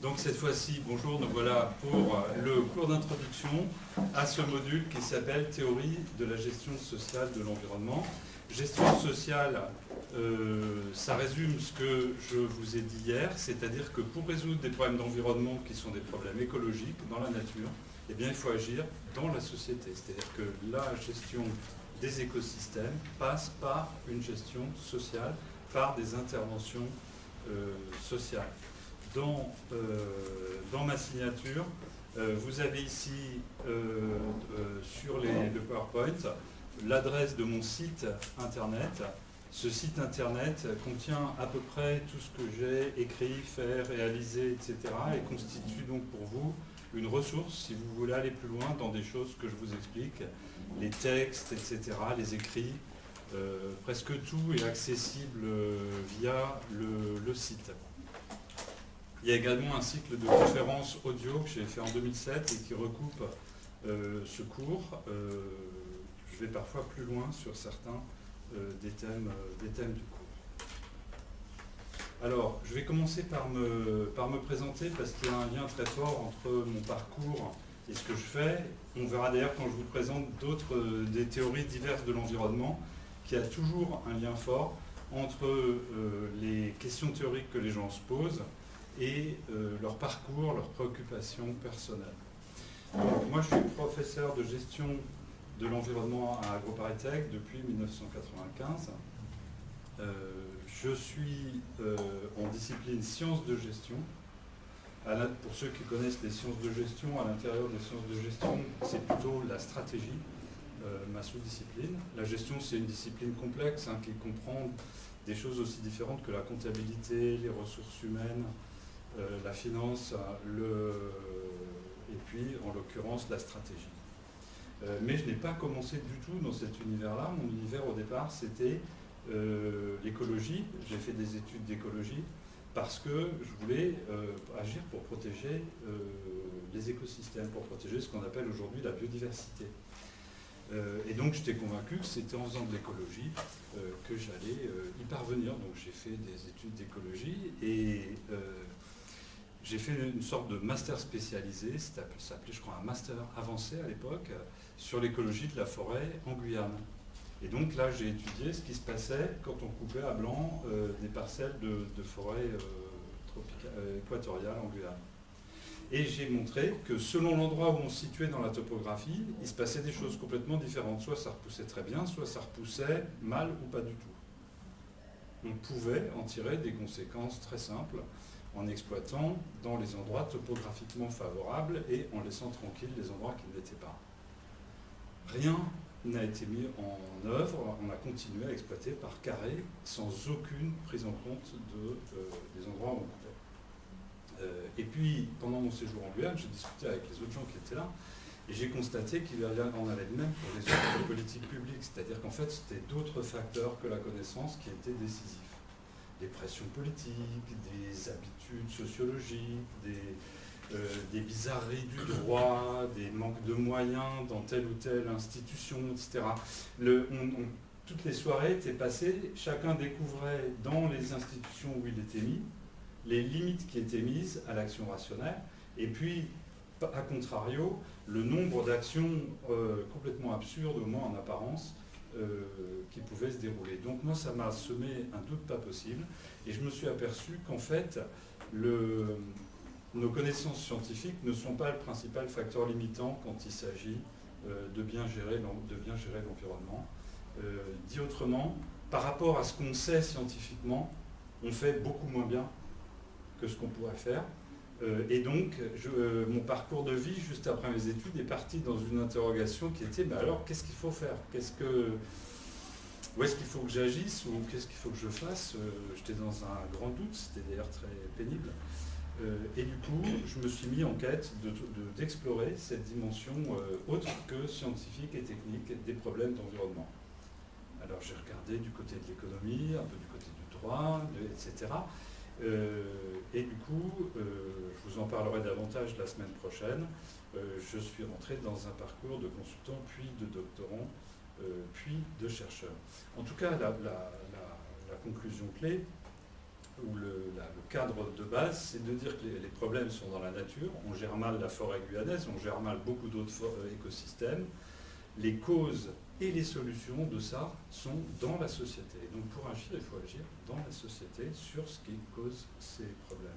Donc cette fois-ci, bonjour, nous voilà pour le cours d'introduction à ce module qui s'appelle Théorie de la gestion sociale de l'environnement. Gestion sociale, ça résume ce que je vous ai dit hier, c'est-à-dire que pour résoudre des problèmes d'environnement qui sont des problèmes écologiques dans la nature, eh bien, il faut agir dans la société. C'est-à-dire que la gestion des écosystèmes passe par une gestion sociale, par des interventions sociales. Dans ma signature, vous avez ici sur le PowerPoint l'adresse de mon site internet. Ce site internet contient à peu près tout ce que j'ai écrit, fait, réalisé, etc. et constitue donc pour vous une ressource si vous voulez aller plus loin dans des choses que je vous explique, les textes, etc., les écrits. Presque tout est accessible via le site. Il y a également un cycle de conférences audio que j'ai fait en 2007 et qui recoupe ce cours. Je vais parfois plus loin sur certains des thèmes du cours. Alors, je vais commencer par me présenter parce qu'il y a un lien très fort entre mon parcours et ce que je fais. On verra d'ailleurs quand je vous présente des théories diverses de l'environnement, qu'il y a toujours un lien fort entre les questions théoriques que les gens se posent et leur parcours, leurs préoccupations personnelles. Donc, moi, je suis professeur de gestion de l'environnement à AgroParisTech depuis 1995. Je suis en discipline sciences de gestion. Pour ceux qui connaissent les sciences de gestion, à l'intérieur des sciences de gestion, c'est plutôt la stratégie, ma sous-discipline. La gestion, c'est une discipline complexe qui comprend des choses aussi différentes que la comptabilité, les ressources humaines, la finance, et puis en l'occurrence la stratégie. Mais je n'ai pas commencé du tout dans cet univers-là. Mon univers au départ c'était l'écologie. J'ai fait des études d'écologie parce que je voulais agir pour protéger les écosystèmes, pour protéger ce qu'on appelle aujourd'hui la biodiversité. Et donc j'étais convaincu que c'était en faisant de l'écologie que j'allais y parvenir. Donc j'ai fait des études d'écologie et j'ai fait une sorte de master spécialisé, ça s'appelait je crois un master avancé à l'époque, sur l'écologie de la forêt en Guyane. Et donc là j'ai étudié ce qui se passait quand on coupait à blanc des parcelles de forêt équatoriale en Guyane. Et j'ai montré que selon l'endroit où on se situait dans la topographie, il se passait des choses complètement différentes. Soit ça repoussait très bien, soit ça repoussait mal ou pas du tout. On pouvait en tirer des conséquences très simples en exploitant dans les endroits topographiquement favorables et en laissant tranquilles les endroits qui ne l'étaient pas. Rien n'a été mis en œuvre, on a continué à exploiter par carré sans aucune prise en compte des endroits où on coupait. Et puis, pendant mon séjour en Guyane, j'ai discuté avec les autres gens qui étaient là et j'ai constaté qu'il en allait de même pour les autres politiques publiques, c'est-à-dire qu'en fait, c'était d'autres facteurs que la connaissance qui étaient décisifs. Des pressions politiques, des habitudes sociologiques, des bizarreries du droit, des manques de moyens dans telle ou telle institution, etc. Toutes les soirées étaient passées, chacun découvrait dans les institutions où il était mis les limites qui étaient mises à l'action rationnelle, et puis, à contrario, le nombre d'actions complètement absurdes, au moins en apparence, qui pouvaient se dérouler. Donc moi, ça m'a semé un doute pas possible, et je me suis aperçu qu'en fait, nos connaissances scientifiques ne sont pas le principal facteur limitant quand il s'agit de bien gérer l'environnement. Dit autrement, par rapport à ce qu'on sait scientifiquement, on fait beaucoup moins bien que ce qu'on pourrait faire. Et donc, mon parcours de vie, juste après mes études, est parti dans une interrogation qui était, alors, qu'est-ce qu'il faut faire ? Où est-ce qu'il faut que j'agisse ou qu'est-ce qu'il faut que je fasse ? J'étais dans un grand doute, c'était d'ailleurs très pénible. Et du coup, je me suis mis en quête d'explorer cette dimension autre que scientifique et technique des problèmes d'environnement. Alors j'ai regardé du côté de l'économie, un peu du côté du droit, etc. Et du coup, je vous en parlerai davantage la semaine prochaine. Je suis rentré dans un parcours de consultant, puis de doctorant, puis de chercheur. En tout cas, la conclusion clé, le cadre de base, c'est de dire que les problèmes sont dans la nature. On gère mal la forêt guyanaise, on gère mal beaucoup d'autres écosystèmes. Les causes et les solutions de ça sont dans la société. Donc pour agir, il faut agir dans la société sur ce qui cause ces problèmes.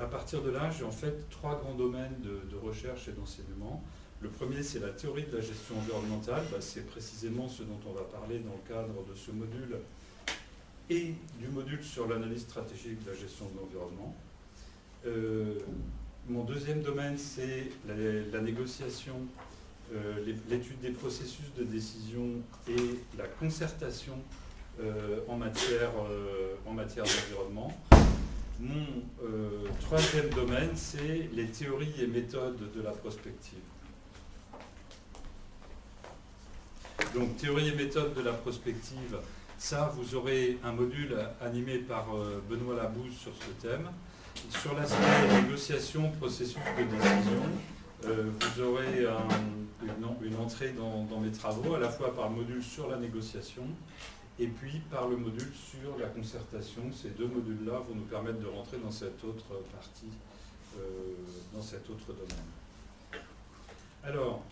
À partir de là, j'ai en fait 3 grands domaines de recherche et d'enseignement. Le premier, c'est la théorie de la gestion environnementale. C'est précisément ce dont on va parler dans le cadre de ce module et du module sur l'analyse stratégique de la gestion de l'environnement. Mon deuxième domaine, c'est la négociation, l'étude des processus de décision et la concertation en matière d'environnement. Mon troisième domaine, c'est les théories et méthodes de la prospective. Donc, théorie et méthode de la prospective, ça, vous aurez un module animé par Benoît Labouze sur ce thème. Sur l'aspect négociation, processus de décision, vous aurez une entrée dans mes travaux, à la fois par le module sur la négociation et puis par le module sur la concertation. Ces 2 modules-là vont nous permettre de rentrer dans cette autre partie, dans cet autre domaine. Alors,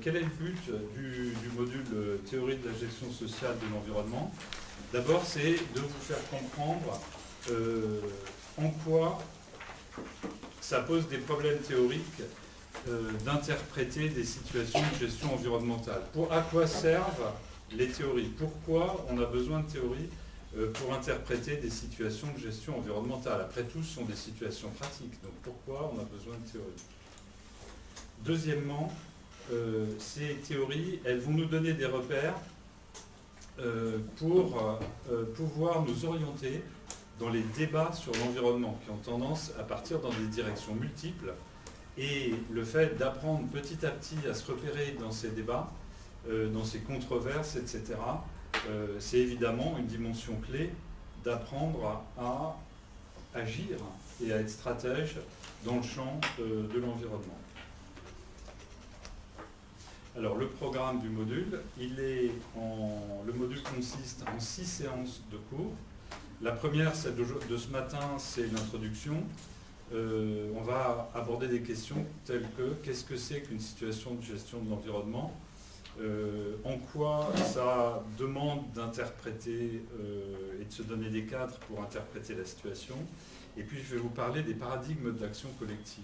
quel est le but du module théorie de la gestion sociale de l'environnement? D'abord, c'est de vous faire comprendre en quoi ça pose des problèmes théoriques d'interpréter des situations de gestion environnementale. À quoi servent les théories? Pourquoi on a besoin de théories pour interpréter des situations de gestion environnementale? Après tout, ce sont des situations pratiques. Donc pourquoi on a besoin de théories? Deuxièmement, ces théories, elles vont nous donner des repères pour pouvoir nous orienter dans les débats sur l'environnement qui ont tendance à partir dans des directions multiples. Et le fait d'apprendre petit à petit à se repérer dans ces débats, dans ces controverses, etc., c'est évidemment une dimension clé d'apprendre à agir et à être stratège dans le champ de l'environnement. Alors, le programme du module, le module consiste en 6 séances de cours. La première, celle de ce matin, c'est l'introduction. On va aborder des questions telles que qu'est-ce que c'est qu'une situation de gestion de l'environnement, en quoi ça demande d'interpréter et de se donner des cadres pour interpréter la situation. Et puis, je vais vous parler des paradigmes d'action collective.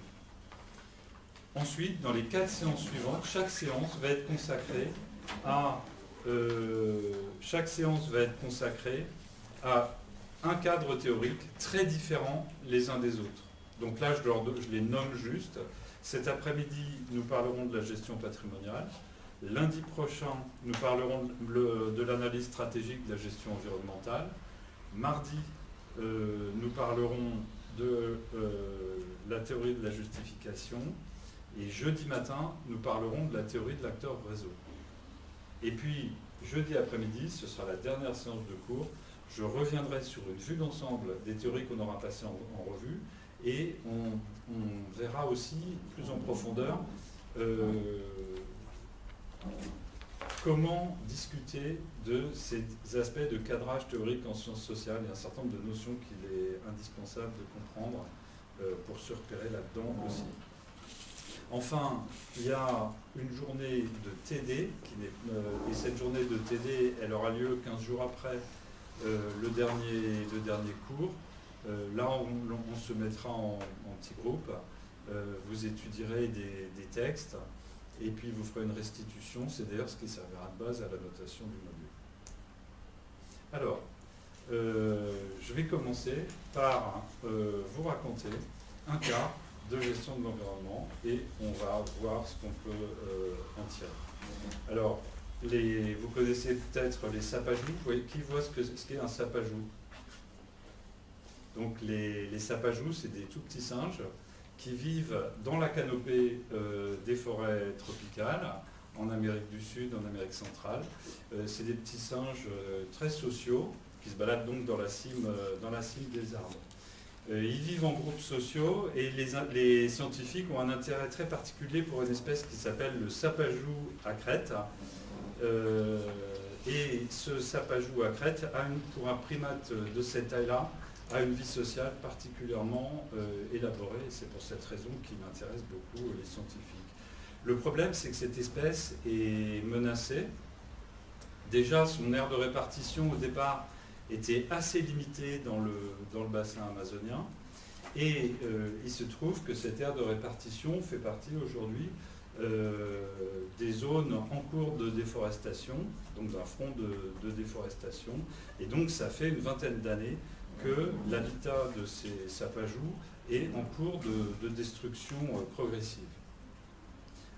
Ensuite, dans les 4 séances suivantes, chaque séance va être consacrée à un cadre théorique très différent les uns des autres. Donc là, je les nomme juste. Cet après-midi, nous parlerons de la gestion patrimoniale. Lundi prochain, nous parlerons de l'analyse stratégique de la gestion environnementale. Mardi, nous parlerons de la théorie de la justification. Et jeudi matin, nous parlerons de la théorie de l'acteur réseau. Et puis, jeudi après-midi, ce sera la dernière séance de cours, je reviendrai sur une vue d'ensemble des théories qu'on aura passées en revue, et on verra aussi plus en profondeur comment discuter de ces aspects de cadrage théorique en sciences sociales et un certain nombre de notions qu'il est indispensable de comprendre pour se repérer là-dedans aussi. Enfin, il y a une journée de TD, et cette journée de TD, elle aura lieu 15 jours après le dernier cours. Là, on se mettra en petits groupes, vous étudierez des textes, et puis vous ferez une restitution. C'est d'ailleurs ce qui servira de base à la notation du module. Alors, je vais commencer par vous raconter un cas de gestion de l'environnement et on va voir ce qu'on peut en tirer. Alors, vous connaissez peut-être les sapajous. Qui voit ce qu'est un sapajou? Donc les sapajous, c'est des tout petits singes qui vivent dans la canopée des forêts tropicales, en Amérique du Sud, en Amérique centrale. C'est des petits singes très sociaux qui se baladent donc dans la cime des arbres. Ils vivent en groupes sociaux et les scientifiques ont un intérêt très particulier pour une espèce qui s'appelle le sapajou à crête. Et ce sapajou à crête, pour un primate de cette taille-là, a une vie sociale particulièrement élaborée. Et c'est pour cette raison qui m'intéresse beaucoup les scientifiques. Le problème, c'est que cette espèce est menacée. Déjà, son aire de répartition, au départ, était assez limitée dans le bassin amazonien. Et il se trouve que cette aire de répartition fait partie aujourd'hui des zones en cours de déforestation, donc d'un front de déforestation. Et donc, ça fait une vingtaine d'années que l'habitat de ces sapajous est en cours de destruction progressive.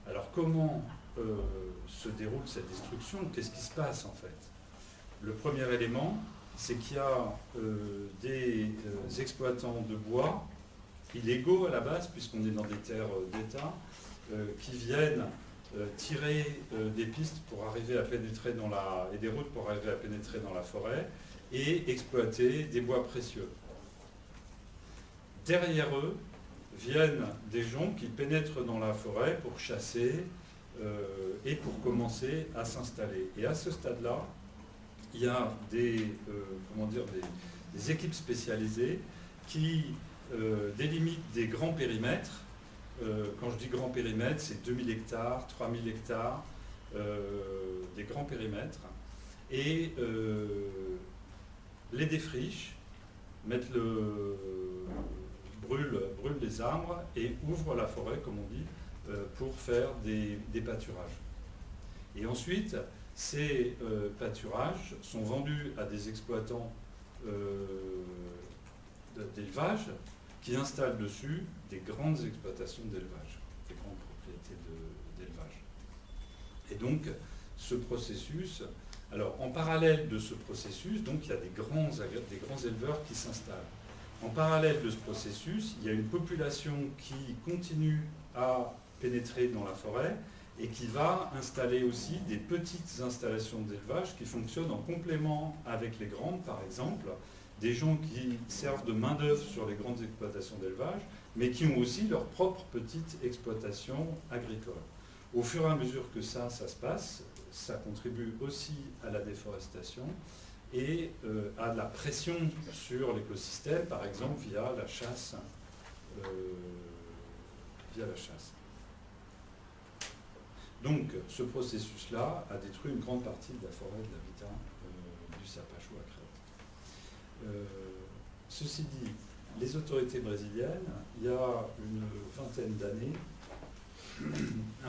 Alors comment se déroule cette destruction? Qu'est-ce qui se passe en fait? Le premier élément, c'est qu'il y a des exploitants de bois illégaux à la base, puisqu'on est dans des terres d'État, qui viennent tirer des pistes pour arriver à pénétrer et des routes pour arriver à pénétrer dans la forêt et exploiter des bois précieux. Derrière eux viennent des gens qui pénètrent dans la forêt pour chasser et pour commencer à s'installer. Et à ce stade-là, il y a des équipes spécialisées qui délimitent des grands périmètres. Quand je dis grand périmètre, c'est 2000 hectares, 3000 hectares, des grands périmètres, et les défrichent, brûlent les arbres et ouvrent la forêt, comme on dit, pour faire des pâturages. Et ensuite, ces pâturages sont vendus à des exploitants d'élevage qui installent dessus des grandes exploitations d'élevage, des grandes propriétés d'élevage. Et donc, ce processus, alors en parallèle de ce processus, donc il y a des grands éleveurs qui s'installent. En parallèle de ce processus, il y a une population qui continue à pénétrer dans la forêt et qui va installer aussi des petites installations d'élevage qui fonctionnent en complément avec les grandes, par exemple, des gens qui servent de main-d'œuvre sur les grandes exploitations d'élevage, mais qui ont aussi leur propre petite exploitation agricole. Au fur et à mesure que ça se passe, ça contribue aussi à la déforestation et à la pression sur l'écosystème, par exemple via la chasse. Donc, ce processus-là a détruit une grande partie de la forêt de l'habitat du sapajou à crête. Ceci dit, les autorités brésiliennes, il y a une vingtaine d'années,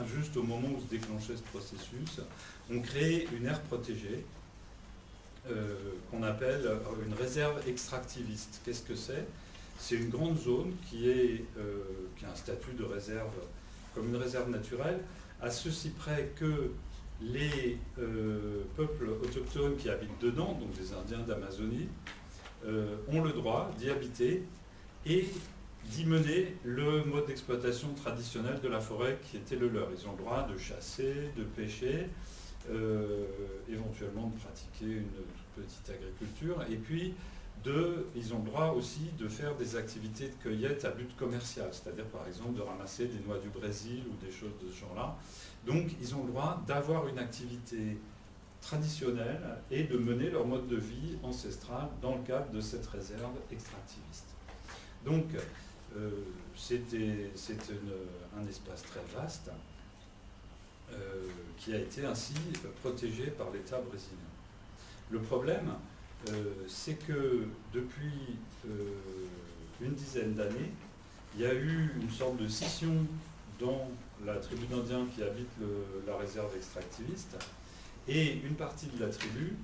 juste au moment où se déclenchait ce processus, ont créé une aire protégée qu'on appelle une réserve extractiviste. Qu'est-ce que c'est? C'est une grande zone qui a un statut de réserve, comme une réserve naturelle, à ceci près que les peuples autochtones qui habitent dedans, donc les Indiens d'Amazonie, ont le droit d'y habiter et d'y mener le mode d'exploitation traditionnel de la forêt qui était le leur. Ils ont le droit de chasser, de pêcher, éventuellement de pratiquer une toute petite agriculture, et puis ils ont le droit aussi de faire des activités de cueillette à but commercial, c'est-à-dire par exemple de ramasser des noix du Brésil ou des choses de ce genre-là. Donc ils ont le droit d'avoir une activité traditionnelle et de mener leur mode de vie ancestral dans le cadre de cette réserve extractiviste. Donc c'est un espace très vaste qui a été ainsi protégé par l'État brésilien. Le problème, c'est que depuis une dizaine d'années, il y a eu une sorte de scission dans la tribu d'Indiens qui habite la réserve extractiviste, et une partie de la tribu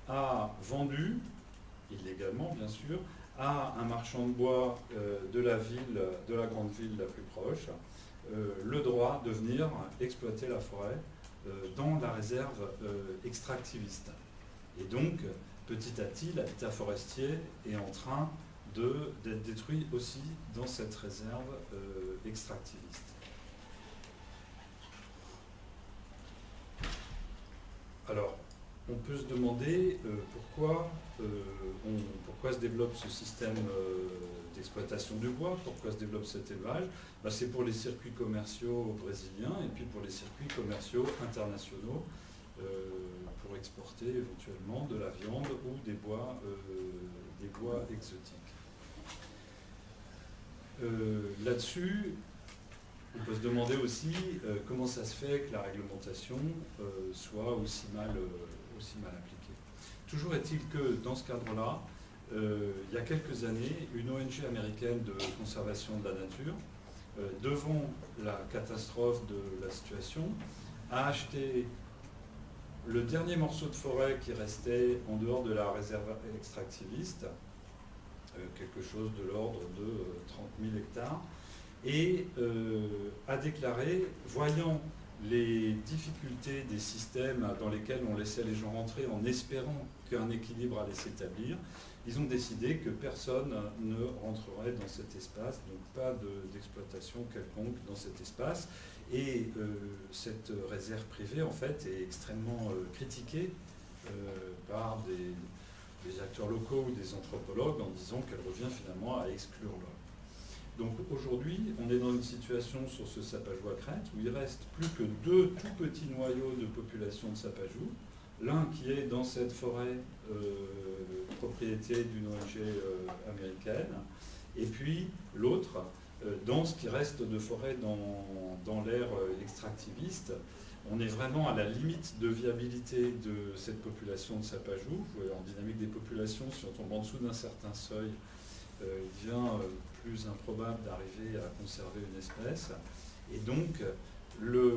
a vendu, illégalement bien sûr, à un marchand de bois de la grande ville la plus proche, le droit de venir exploiter la forêt dans la réserve extractiviste. Et donc, petit à petit, l'habitat forestier est en train d'être détruit aussi dans cette réserve extractiviste. Alors, on peut se demander pourquoi se développe ce système d'exploitation du bois, pourquoi se développe cet élevage. C'est pour les circuits commerciaux brésiliens et puis pour les circuits commerciaux internationaux pour exporter éventuellement de la viande ou des bois exotiques. Là-dessus, on peut se demander aussi comment ça se fait que la réglementation soit aussi mal appliquée. Toujours est-il que dans ce cadre-là, il y a quelques années, une ONG américaine de conservation de la nature, devant la catastrophe de la situation, a acheté le dernier morceau de forêt qui restait en dehors de la réserve extractiviste, quelque chose de l'ordre de 30 000 hectares, et a déclaré, voyant les difficultés des systèmes dans lesquels on laissait les gens rentrer en espérant qu'un équilibre allait s'établir, ils ont décidé que personne ne rentrerait dans cet espace, donc pas d'exploitation quelconque dans cet espace. Et cette réserve privée, en fait, est extrêmement critiquée par des acteurs locaux ou des anthropologues en disant qu'elle revient finalement à exclure l'homme. Donc aujourd'hui, on est dans une situation sur ce sapajou à crête où il reste plus que 2 tout petits noyaux de population de sapajou. L'un qui est dans cette forêt propriété d'une ONG américaine, et puis l'autre dans ce qui reste de forêt dans l'ère extractiviste. On est vraiment à la limite de viabilité de cette population de sapajou. En dynamique des populations, si on tombe en dessous d'un certain seuil, il devient plus improbable d'arriver à conserver une espèce. Et donc, le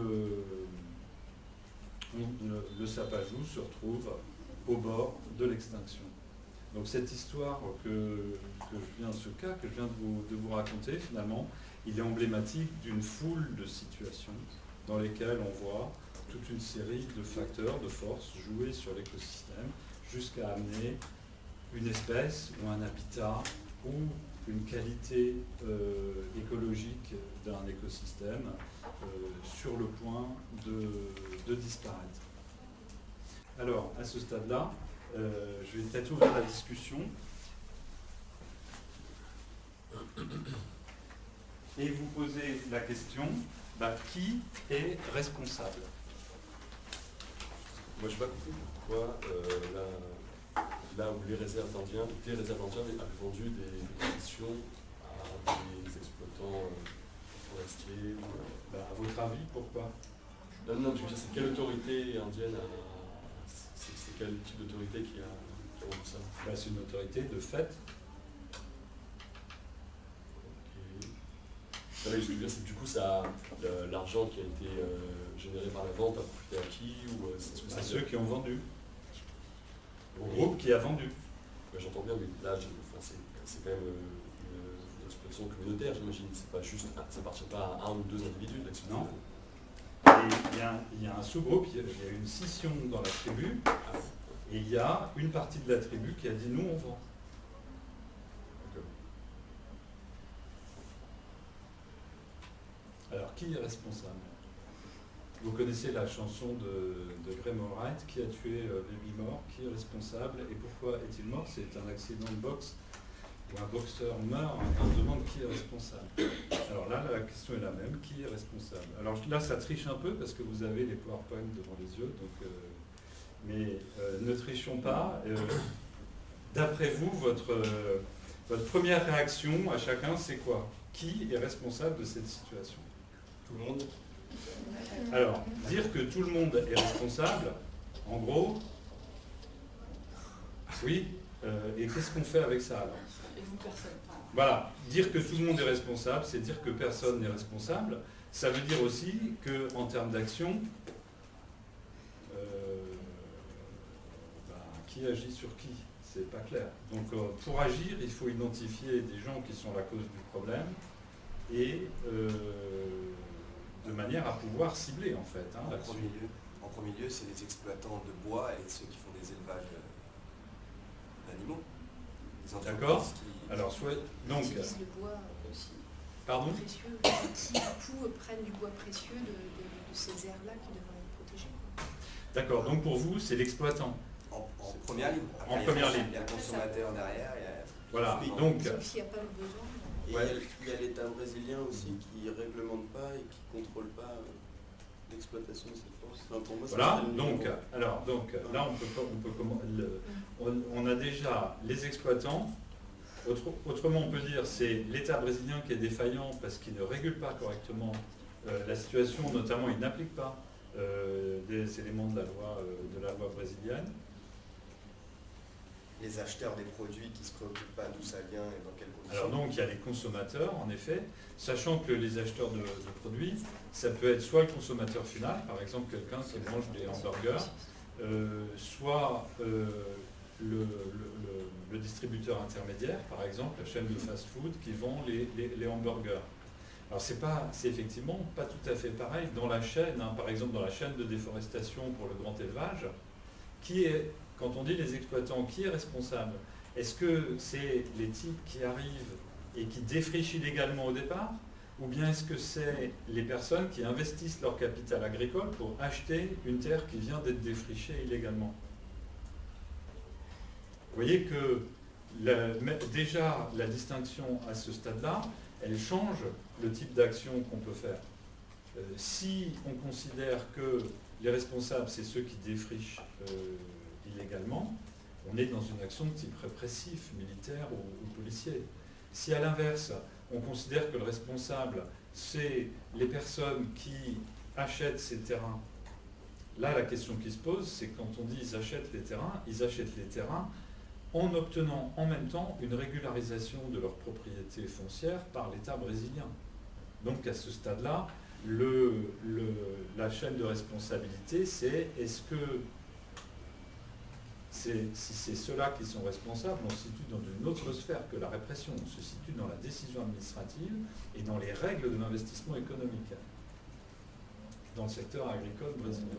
sapajou se retrouve au bord de l'extinction. Donc cette histoire ce cas que je viens de vous raconter, finalement, il est emblématique d'une foule de situations dans lesquelles on voit toute une série de facteurs, de forces jouer sur l'écosystème jusqu'à amener une espèce ou un habitat ou une qualité écologique d'un écosystème sur le point de disparaître. Alors, à ce stade-là, je vais peut-être ouvrir la discussion et vous poser la question, qui est responsable? Moi, je n'ai pas compris pourquoi là où des réserves indiennes avaient vendu des concessions à des exploitants forestiers. À votre avis, pourquoi? Non, je veux dire, c'est quelle autorité indienne c'est quel type d'autorité qui a vendu ça? C'est une autorité de fait. Je veux dire, c'est que du coup, l'argent qui a été généré par la vente a profité à qui ou à ceux qui ont vendu. Au groupe qui a vendu. J'entends bien, mais là, c'est quand même une exploitation communautaire, j'imagine. C'est pas juste, ça appartient pas à un ou deux individus. Non. Il y a un sous-groupe, il y a une scission dans la tribu, et il y a une partie de la tribu qui a dit nous on vend. Alors qui est responsable? Vous connaissez la chanson de Graham Allwright, qui a tué Baby Moore, qui est responsable et pourquoi est-il mort? C'est un accident de boxe où un boxeur meurt, on se demande qui est responsable. Alors là, la question est la même, qui est responsable? Alors là, ça triche un peu parce que vous avez les PowerPoint devant les yeux, donc, mais ne trichons pas. D'après vous, votre première réaction à chacun, c'est quoi? Qui est responsable de cette situation? Tout le monde. Alors, dire que tout le monde est responsable, en gros, oui, et qu'est-ce qu'on fait avec ça alors? Voilà, dire que tout le monde est responsable, c'est dire que personne n'est responsable. Ça veut dire aussi qu'en termes d'action, qui agit sur qui? C'est pas clair. Donc pour agir, il faut identifier des gens qui sont la cause du problème et de manière à pouvoir cibler en fait. En premier lieu, c'est les exploitants de bois et ceux qui font des élevages d'animaux. D'accord. Alors, donc. Ils utilisent le bois aussi. Pardon? Précieux, qui du coup prennent du bois précieux de ces aires-là qui devraient être protégées. D'accord. Donc pour vous, c'est l'exploitant. En première ligne. Après, en première ligne. Il y a le consommateur derrière. Voilà. Donc. Sauf s'il n'y a pas le besoin. Et il y a l'État brésilien aussi qui ne réglemente pas et qui ne contrôle pas d'exploitation de ces forces. Enfin, pour moi, ça Voilà, serait le donc, numéro. là on a déjà les exploitants. Autrement, on peut dire c'est l'État brésilien qui est défaillant parce qu'il ne régule pas correctement la situation, notamment il n'applique pas des éléments de la loi brésilienne. Les acheteurs des produits qui ne se préoccupent pas d'où ça vient et dans quelles conditions. Alors donc il y a les consommateurs en effet, sachant que les acheteurs de produits, ça peut être soit le consommateur final, par exemple quelqu'un qui mange des hamburgers, soit le distributeur intermédiaire, par exemple, la chaîne de fast-food qui vend les hamburgers. Alors c'est effectivement pas tout à fait pareil dans la chaîne, hein, par exemple dans la chaîne de déforestation pour le grand élevage, quand on dit les exploitants, qui est responsable? Est-ce que c'est les types qui arrivent et qui défrichent illégalement au départ? Ou bien est-ce que c'est les personnes qui investissent leur capital agricole pour acheter une terre qui vient d'être défrichée illégalement? Vous voyez que déjà la distinction à ce stade-là, elle change le type d'action qu'on peut faire. Si on considère que les responsables, c'est ceux qui défrichent illégalement, on est dans une action de type répressif, militaire ou policier. Si à l'inverse, on considère que le responsable, c'est les personnes qui achètent ces terrains, là la question qui se pose, c'est quand on dit ils achètent les terrains en obtenant en même temps une régularisation de leur propriété foncière par l'État brésilien. Donc à ce stade-là, la chaîne de responsabilité, c'est est-ce que si c'est ceux-là qui sont responsables, on se situe dans une autre sphère que la répression, on se situe dans la décision administrative et dans les règles de l'investissement économique dans le secteur agricole brésilien.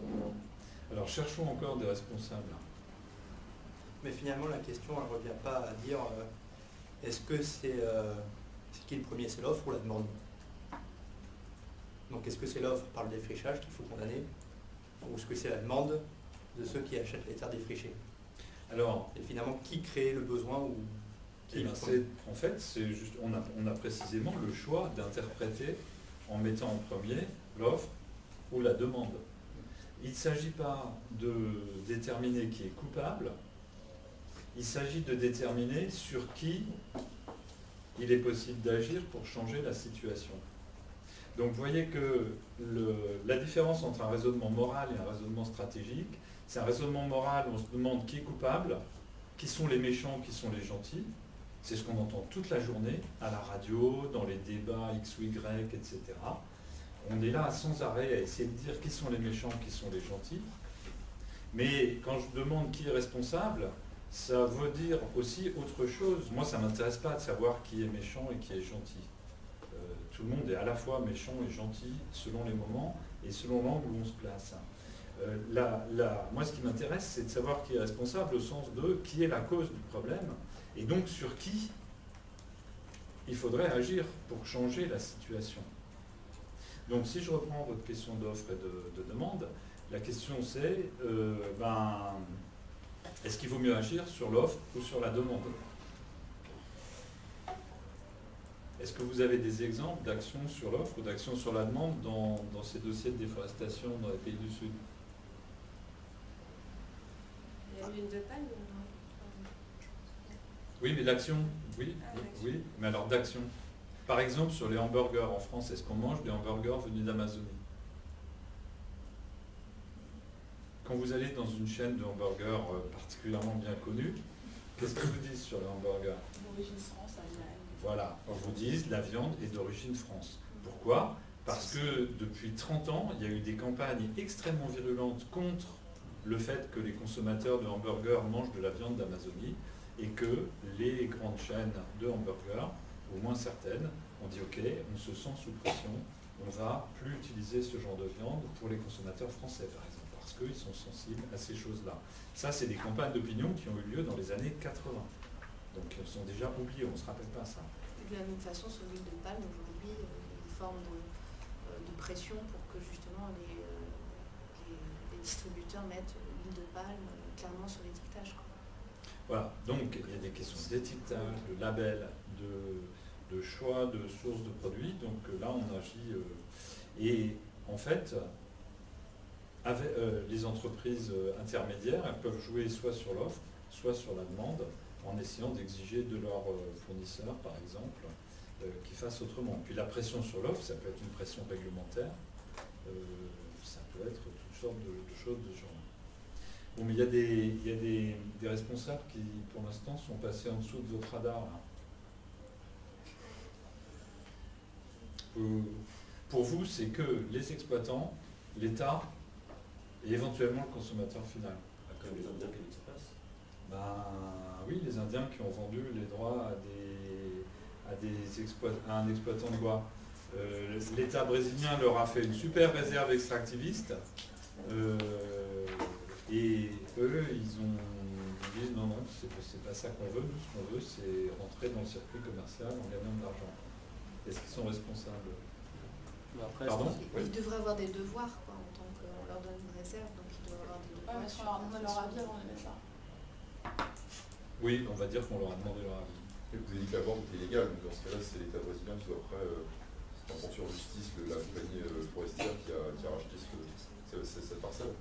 Alors cherchons encore des responsables. Mais finalement, la question, elle ne revient pas à dire est-ce que c'est qui le premier, c'est l'offre ou la demande? Donc est-ce que c'est l'offre par le défrichage qu'il faut condamner, ou est-ce que c'est la demande de ceux qui achètent les terres défrichées? Alors, et finalement, qui crée le besoin ou qui en fait, c'est juste, on a précisément le choix d'interpréter en mettant en premier l'offre ou la demande. Il ne s'agit pas de déterminer qui est coupable, il s'agit de déterminer sur qui il est possible d'agir pour changer la situation. Donc vous voyez que la différence entre un raisonnement moral et un raisonnement stratégique, c'est un raisonnement moral où on se demande qui est coupable, qui sont les méchants, qui sont les gentils. C'est ce qu'on entend toute la journée, à la radio, dans les débats X ou Y, etc. On est là sans arrêt à essayer de dire qui sont les méchants, qui sont les gentils. Mais quand je demande qui est responsable, ça veut dire aussi autre chose. Moi, ça ne m'intéresse pas de savoir qui est méchant et qui est gentil. Tout le monde est à la fois méchant et gentil selon les moments et selon l'angle où on se place. Moi, ce qui m'intéresse, c'est de savoir qui est responsable au sens de qui est la cause du problème et donc sur qui il faudrait agir pour changer la situation. Donc, si je reprends votre question d'offre et de demande, la question c'est est-ce qu'il vaut mieux agir sur l'offre ou sur la demande? Est-ce que vous avez des exemples d'actions sur l'offre ou d'actions sur la demande dans ces dossiers de déforestation dans les pays du Sud? Il y a l'huile de palme. Oui, mais l'action, oui, l'action. oui, mais alors d'action. Par exemple, sur les hamburgers en France, est-ce qu'on mange des hamburgers venus d'Amazonie? Quand vous allez dans une chaîne de hamburgers particulièrement bien connue, qu'est-ce qu'ils vous disent sur les hamburgers? D'origine France, Allemagne. Voilà, on vous dit la viande est d'origine France. Pourquoi? Parce que depuis 30 ans, il y a eu des campagnes extrêmement virulentes contre le fait que les consommateurs de hamburgers mangent de la viande d'Amazonie et que les grandes chaînes de hamburgers, au moins certaines, ont dit ok, on se sent sous pression, on ne va plus utiliser ce genre de viande pour les consommateurs français par exemple, parce qu'ils sont sensibles à ces choses-là. Ça, c'est des campagnes d'opinion qui ont eu lieu dans les années 80. Donc elles sont déjà oubliées, on ne se rappelle pas ça. De la même façon, sur l'huile de palme, aujourd'hui, il y a une forme de pression pour que justement les distributeurs mettent l'huile de palme clairement sur l'étiquetage. Voilà, donc il y a des questions d'étiquetage, de label, de choix de sources de produits. Donc là, on agit. Et en fait, les entreprises intermédiaires, elles peuvent jouer soit sur l'offre, soit sur la demande, en essayant d'exiger de leurs fournisseurs, par exemple, qu'ils fassent autrement. Puis la pression sur l'offre, ça peut être une pression réglementaire, ça peut être toutes sortes de choses de ce genre. Bon, mais il y a des responsables qui, pour l'instant, sont passés en dessous de votre radar, là. Pour vous, c'est que les exploitants, l'État et éventuellement le consommateur final. Comme les Indiens qui se passent. Ben oui, les Indiens qui ont vendu les droits à un exploitant de bois. L'État brésilien leur a fait une super réserve extractiviste et eux, ils disent non, c'est pas ça qu'on veut. Nous, ce qu'on veut, c'est rentrer dans le circuit commercial en gagnant de l'argent. Est-ce qu'ils sont responsables? Après, Pardon? Ils devraient avoir des devoirs, quoi, en tant qu'on leur donne une réserve, donc ils doivent avoir des devoirs. Ouais, mais si on leur demande leur avis avant de les mettre là. Oui, on va dire qu'on leur a demandé leur avis. Vous avez dit que la vente était illégale, donc dans ce cas-là, c'est l'État brésilien qui doit après prendre en justice la compagnie forestière qui a racheté cette parcelle.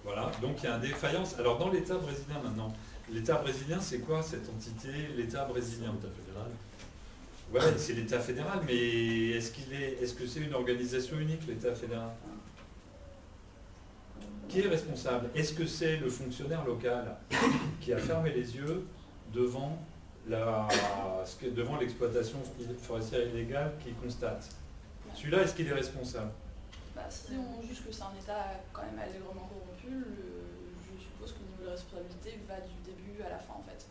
Voilà, donc il y a une défaillance. Alors dans l'État brésilien maintenant, l'État brésilien, c'est quoi cette entité, l'État brésilien? L'État fédéral. Ouais, c'est l'État fédéral, mais est-ce que c'est une organisation unique, l'État fédéral? Qui est responsable? Est-ce que c'est le fonctionnaire local qui a fermé les yeux devant l'exploitation forestière illégale qu'il constate? Celui-là, est-ce qu'il est responsable? Bah, si on juge que c'est un État quand même allègrement corrompu, je suppose que le niveau de responsabilité va du début à la fin en fait.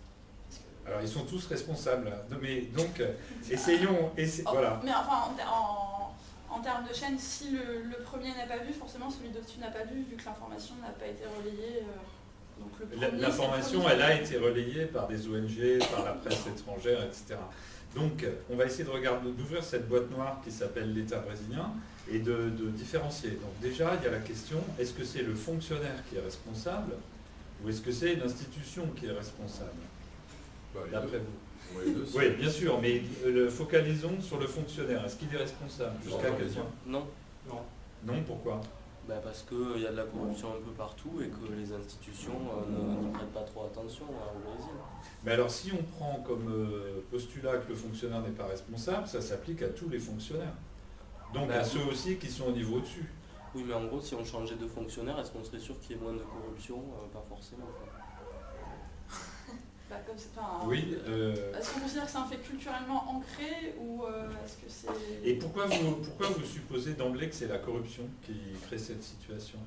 Parce que... Alors ils sont tous responsables. Non, mais donc, essayons. Voilà. Mais enfin, en termes de chaîne, si le premier n'a pas vu, forcément celui d'au-dessus n'a pas vu, vu que l'information n'a pas été relayée. Donc le premier, l'information, elle a été relayée par des ONG, par la presse étrangère, etc. Donc, on va essayer d'ouvrir cette boîte noire qui s'appelle l'État brésilien et de différencier. Donc déjà, il y a la question, est-ce que c'est le fonctionnaire qui est responsable ou est-ce que c'est une institution qui est responsable, d'après vous? Les deux, Oui, bien sûr, mais focalisons sur le fonctionnaire. Est-ce qu'il est responsable? Jusqu'à quel point? non. Non, pourquoi? Parce qu'il y a de la corruption un peu partout et que les institutions n'y prêtent pas trop attention au Brésil. Mais alors, si on prend comme postulat que le fonctionnaire n'est pas responsable, ça s'applique à tous les fonctionnaires. Donc à ceux aussi qui sont au niveau au-dessus. Oui, mais en gros, si on changeait de fonctionnaire, est-ce qu'on serait sûr qu'il y ait moins de corruption? Pas forcément. Bah, comme c'est pas un... Oui. Est-ce qu'on considère que c'est un fait culturellement ancré ou est-ce que c'est... Et pourquoi vous supposez d'emblée que c'est la corruption qui crée cette situation?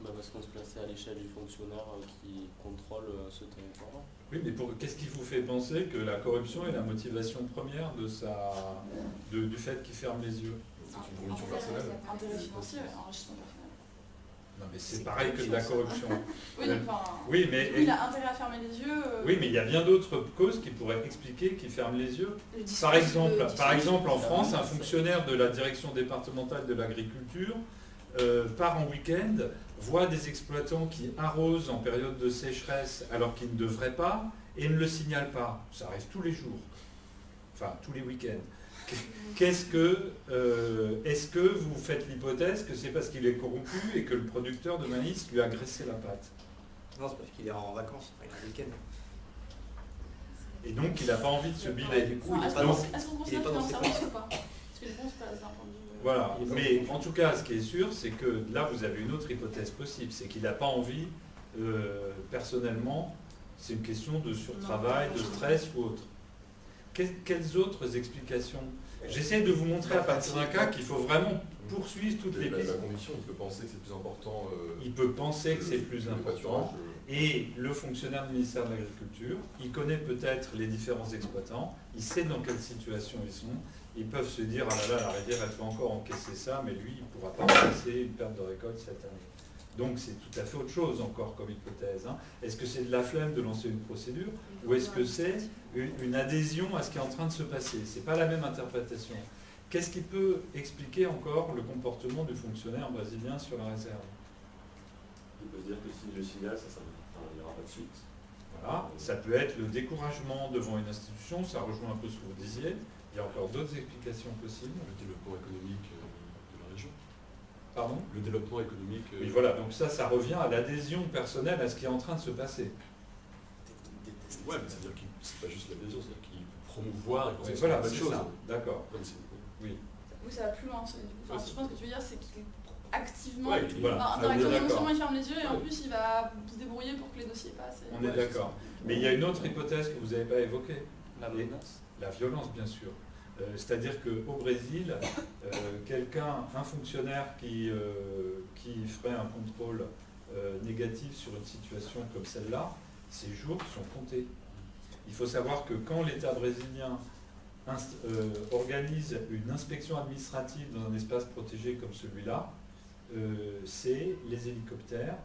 Parce qu'on se plaçait à l'échelle du fonctionnaire qui contrôle ce territoire. Oui, mais qu'est-ce qui vous fait penser que la corruption est la motivation première du fait qu'il ferme les yeux? C'est une conviction personnelle. Intérêt financier, enrichissement personnel. Non, mais c'est pareil que de la corruption. Oui, donc, enfin, Oui, mais il a intérêt à fermer les yeux. Oui, mais il y a bien d'autres causes qui pourraient expliquer qu'il ferme les yeux. Par Par exemple, en France, un fonctionnaire de la direction départementale de l'agriculture part en week-end, voit des exploitants qui arrosent en période de sécheresse alors qu'ils ne devraient pas et ne le signalent pas. Ça arrive tous les jours, enfin tous les week-ends. Est-ce que vous faites l'hypothèse que c'est parce qu'il est corrompu et que le producteur de maïs lui a graissé la patte? Non, c'est parce qu'il est en vacances, il a un week-end. Et donc il n'a pas envie de se biler. Du coup, Est-ce qu'on considère qu'il est en service ou pas? Parce que je pense pas, c'est un point de vue... Voilà, mais en tout cas, ce qui est sûr, c'est que là, vous avez une autre hypothèse possible, c'est qu'il n'a pas envie, personnellement, c'est une question de surtravail, de stress ou autre. Quelles autres explications? J'essaie de vous montrer à partir d'un cas qu'il faut vraiment poursuivre toutes les pistes. La conviction, il peut penser que c'est plus important. Il peut penser que c'est plus le important. pâturage. Et le fonctionnaire du ministère de l'Agriculture, il connaît peut-être les différents exploitants, il sait dans quelle situation ils sont. Ils peuvent se dire, ah là là, la rivière, elle peut encore encaisser ça, mais lui, il ne pourra pas encaisser une perte de récolte cette année. Donc c'est tout à fait autre chose encore comme hypothèse. Hein. Est-ce que c'est de la flemme de lancer une procédure ou est-ce que c'est une adhésion à ce qui est en train de se passer? Ce n'est pas la même interprétation. Qu'est-ce qui peut expliquer encore le comportement du fonctionnaire brésilien sur la réserve? Il peut se dire que si le signal, il n'y aura pas de suite. Voilà. Ça peut être le découragement devant une institution, ça rejoint un peu ce que vous disiez. Il y a encore d'autres explications possibles. Le développement économique de la région. Pardon? Le développement économique. Oui, voilà, donc ça revient à l'adhésion personnelle à ce qui est en train de se passer. Ouais, mais c'est-à-dire que c'est pas juste l'adhésion, c'est-à-dire qu'il faut promouvoir et penser Oui, que c'est voilà, une bonne c'est chose. ça, d'accord. Comme c'est- Oui, Oui, ça va plus loin. Enfin, je pense que tu veux dire, c'est qu'il activement, Ouais, voilà, enfin, on est indirectement, non d'accord. seulement il ferme les yeux et en plus il va se débrouiller pour que les dossiers passent. On est d'accord. Mais il y a une autre hypothèse que vous n'avez pas évoquée. La Et- menace. La violence, bien sûr. C'est-à-dire qu'au Brésil, un fonctionnaire qui ferait un contrôle négatif sur une situation comme celle-là, ses jours sont comptés. Il faut savoir que quand l'État brésilien organise une inspection administrative dans un espace protégé comme celui-là, c'est les hélicoptères,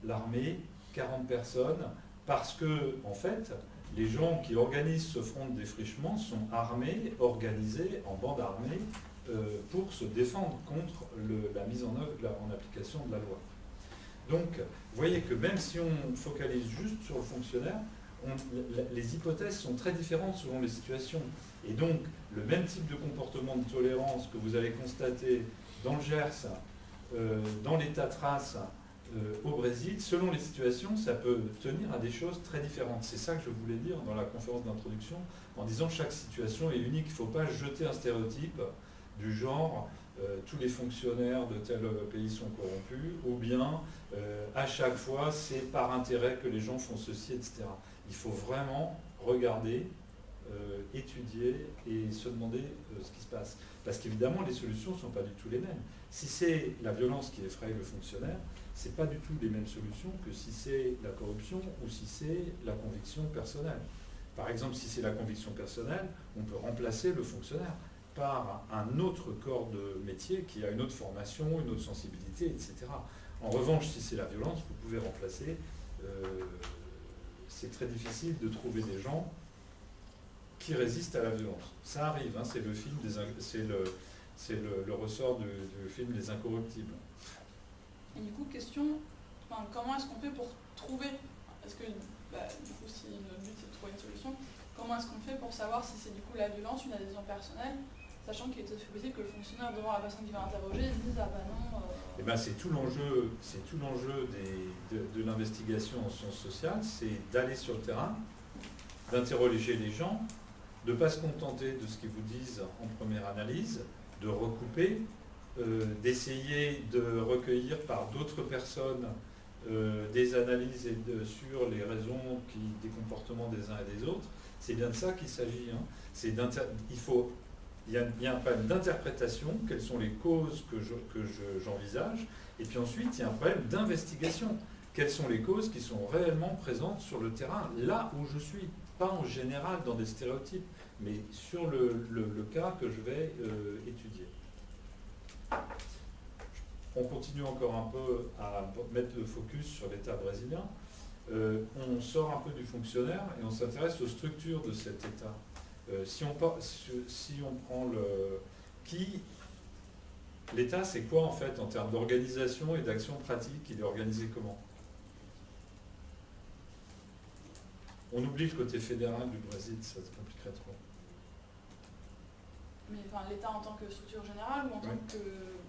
l'armée, 40 personnes, parce que, en fait, les gens qui organisent ce front de défrichement sont armés, organisés en bande armée pour se défendre contre la mise en œuvre, en application de la loi. Donc, vous voyez que même si on focalise juste sur le fonctionnaire, les hypothèses sont très différentes selon les situations. Et donc, le même type de comportement de tolérance que vous allez constater dans le Gers, dans les Tatras, au Brésil, selon les situations, ça peut tenir à des choses très différentes. C'est ça que je voulais dire dans la conférence d'introduction, en disant que chaque situation est unique. Il ne faut pas jeter un stéréotype du genre tous les fonctionnaires de tel pays sont corrompus, ou bien à chaque fois c'est par intérêt que les gens font ceci, etc. Il faut vraiment regarder, étudier et se demander ce qui se passe. Parce qu'évidemment, les solutions ne sont pas du tout les mêmes. Si c'est la violence qui effraie le fonctionnaire, ce n'est pas du tout les mêmes solutions que si c'est la corruption ou si c'est la conviction personnelle. Par exemple, si c'est la conviction personnelle, on peut remplacer le fonctionnaire par un autre corps de métier qui a une autre formation, une autre sensibilité, etc. En revanche, si c'est la violence, vous pouvez remplacer. C'est très difficile de trouver des gens qui résistent à la violence. Ça arrive, hein, c'est le film le ressort du film Les Incorruptibles. Et du coup, question, comment est-ce qu'on fait pour trouver, est-ce que, du coup, si notre but c'est de trouver une solution, comment est-ce qu'on fait pour savoir si c'est du coup la violence, une adhésion personnelle, sachant qu'il est tout à fait possible que le fonctionnaire devant la personne qui va interroger dise ah bah non. Eh ben, c'est tout l'enjeu de l'investigation en sciences sociales, c'est d'aller sur le terrain, d'interroger les gens, de ne pas se contenter de ce qu'ils vous disent en première analyse, de recouper, d'essayer de recueillir par d'autres personnes des analyses sur les raisons des comportements des uns et des autres. C'est bien de ça qu'il s'agit. Hein. Il y a un problème d'interprétation, quelles sont les causes que j'envisage, et puis ensuite il y a un problème d'investigation. Quelles sont les causes qui sont réellement présentes sur le terrain, là où je suis, pas en général dans des stéréotypes, mais sur le cas que je vais étudier. On continue encore un peu à mettre le focus sur l'État brésilien. On sort un peu du fonctionnaire et on s'intéresse aux structures de cet État. Si on prend l'État, c'est quoi en fait en termes d'organisation et d'action pratique? Il est organisé comment? On oublie le côté fédéral du Brésil, ça se compliquerait trop. Mais l'État en tant que structure générale ou en tant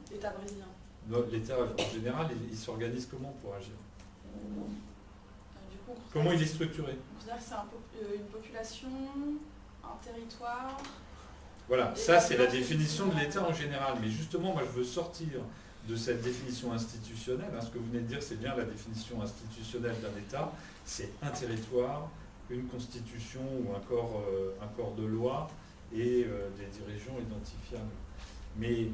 qu'État brésilien? L'État en général, il s'organise comment pour agir? Du coup, Comment il est structuré? On considère que c'est une population, un territoire. Voilà, ça c'est la définition de l'État en général. Mais justement, moi je veux sortir de cette définition institutionnelle. Ce que vous venez de dire, c'est bien la définition institutionnelle d'un État. C'est un territoire, une constitution ou un corps de loi et des dirigeants identifiables. Mais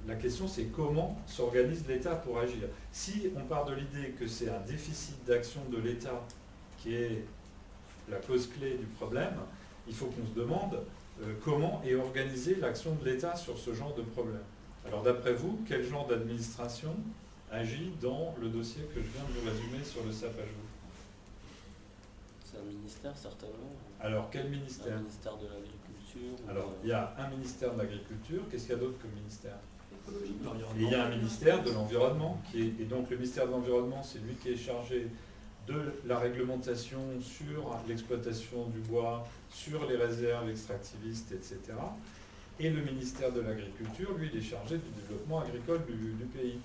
la question c'est comment s'organise l'État pour agir. Si on part de l'idée que c'est un déficit d'action de l'État qui est la cause clé du problème, il faut qu'on se demande comment est organisée l'action de l'État sur ce genre de problème. Alors d'après vous, quel genre d'administration agit dans le dossier que je viens de vous résumer sur le sapajou? C'est un ministère certainement. Alors quel ministère? Un ministère de l'Agriculture. Alors il y a un ministère de l'Agriculture, qu'est-ce qu'il y a d'autre comme ministère? Écologie. Et il y a un ministère de l'Environnement, et donc le ministère de l'Environnement, c'est lui qui est chargé de la réglementation sur l'exploitation du bois, sur les réserves extractivistes, etc. Et le ministère de l'Agriculture, lui, il est chargé du développement agricole du pays.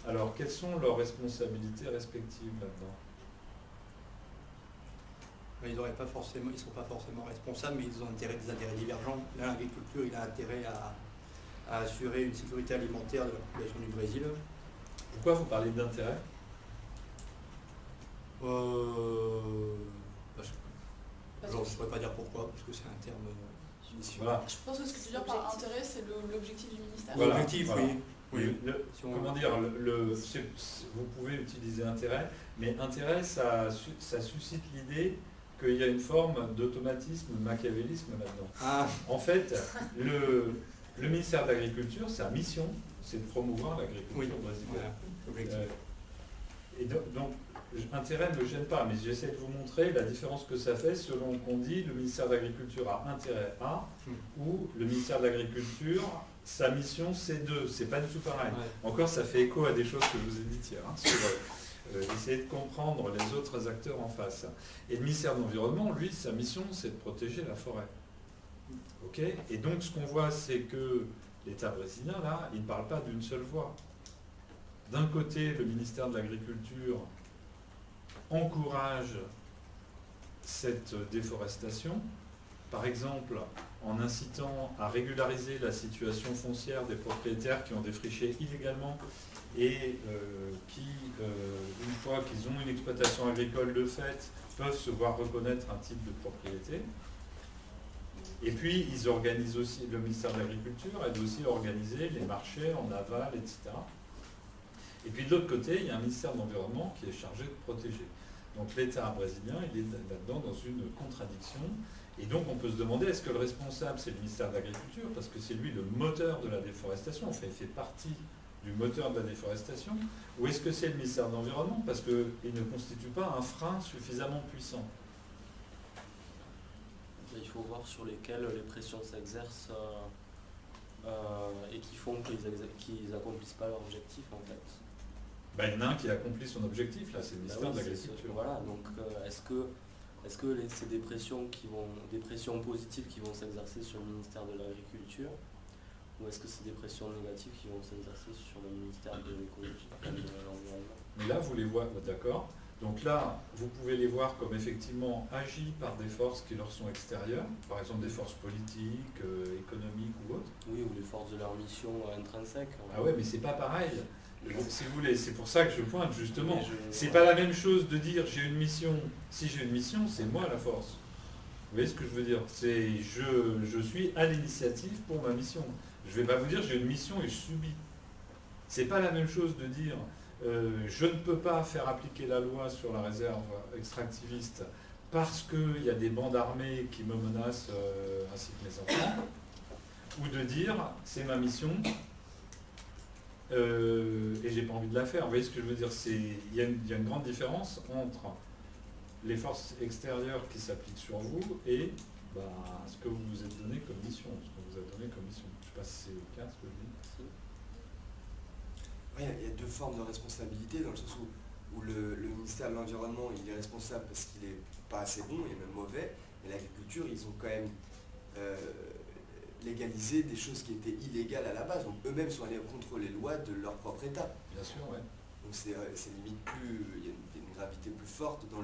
Alors, quelles sont leurs responsabilités respectives là-dedans? Ils ne sont pas forcément responsables, mais ils ont des intérêts divergents. L'agriculture, il a intérêt à assurer une sécurité alimentaire de la population du Brésil. Pourquoi vous parlez d'intérêt? Je ne saurais pas dire pourquoi, parce que c'est un terme mission. Voilà. Je pense que ce que tu veux dire par intérêt, c'est l'objectif du ministère. Voilà, L'objectif, voilà. oui. Oui. Comment dire, vous pouvez utiliser intérêt, mais intérêt, ça suscite l'idée qu'il y a une forme d'automatisme, de machiavélisme là-dedans. Ah, En fait, le ministère de l'Agriculture, sa mission, c'est de promouvoir l'agriculture oui, brésilienne. voilà, l'objectif. Et donc, intérêt ne me gêne pas, mais j'essaie de vous montrer la différence que ça fait selon qu'on dit le ministère de l'Agriculture a intérêt A, ou le ministère de l'Agriculture, sa mission c'est 2. C'est pas du tout pareil. Ouais. Encore, ça fait écho à des choses que je vous ai dites hier, hein, sur essayer de comprendre les autres acteurs en face. Et le ministère de l'Environnement, lui, sa mission, c'est de protéger la forêt. Ok ? Et donc, ce qu'on voit, c'est que l'État brésilien, là, il ne parle pas d'une seule voix. D'un côté, le ministère de l'Agriculture encourage cette déforestation, par exemple en incitant à régulariser la situation foncière des propriétaires qui ont défriché illégalement et qui, une fois qu'ils ont une exploitation agricole de fait, peuvent se voir reconnaître un type de propriété. Et puis, ils organisent aussi, le ministère de l'Agriculture aide aussi à organiser les marchés en aval, etc. Et puis de l'autre côté, il y a un ministère de l'Environnement qui est chargé de protéger. Donc l'État brésilien, il est là-dedans dans une contradiction. Et donc on peut se demander, est-ce que le responsable, c'est le ministère de l'Agriculture, parce que c'est lui le moteur de la déforestation, enfin il fait partie du moteur de la déforestation, ou est-ce que c'est le ministère de l'Environnement, parce qu'il ne constitue pas un frein suffisamment puissant? Il faut voir sur lesquels les pressions s'exercent et qui font qu'ils n'accomplissent pas leur objectif en fait. Ben, il y en a un qui accomplit son objectif, là, c'est le ministère de l'Agriculture. Voilà, donc est-ce que c'est des pressions positives qui vont s'exercer sur le ministère de l'Agriculture, ou est-ce que c'est des pressions négatives qui vont s'exercer sur le ministère de l'Écologie et de l'Environnement? Mais là, vous les voyez, d'accord. Donc là, vous pouvez les voir comme effectivement agis par des forces qui leur sont extérieures, par exemple des forces politiques, économiques ou autres. Oui, ou les forces de leur mission intrinsèques. Ah ouais, mais c'est pas pareil. Si vous voulez, c'est pour ça que je pointe justement. Oui, C'est pas la même chose de dire j'ai une mission. Si j'ai une mission, c'est moi la force. Vous voyez ce que je veux dire? C'est je suis à l'initiative pour ma mission. Je vais pas vous dire j'ai une mission et je subis. C'est pas la même chose de dire je ne peux pas faire appliquer la loi sur la réserve extractiviste parce qu'il y a des bandes armées qui me menacent ainsi que mes enfants, ou de dire c'est ma mission et j'ai pas envie de la faire. Vous voyez ce que je veux dire? Il y a une grande différence entre les forces extérieures qui s'appliquent sur vous et ce que vous vous êtes donné comme mission. Ce qu'on vous a donné comme mission. Je ne sais pas si c'est le cas, ce que je dis. Il y a deux formes de responsabilité, dans le sens où le ministère de l'Environnement, il est responsable parce qu'il n'est pas assez bon, il est même mauvais, mais l'agriculture, ils ont quand même légalisé des choses qui étaient illégales à la base, donc eux-mêmes sont allés contre les lois de leur propre État. Bien sûr, oui. Donc c'est limite plus, il y a une gravité plus forte dans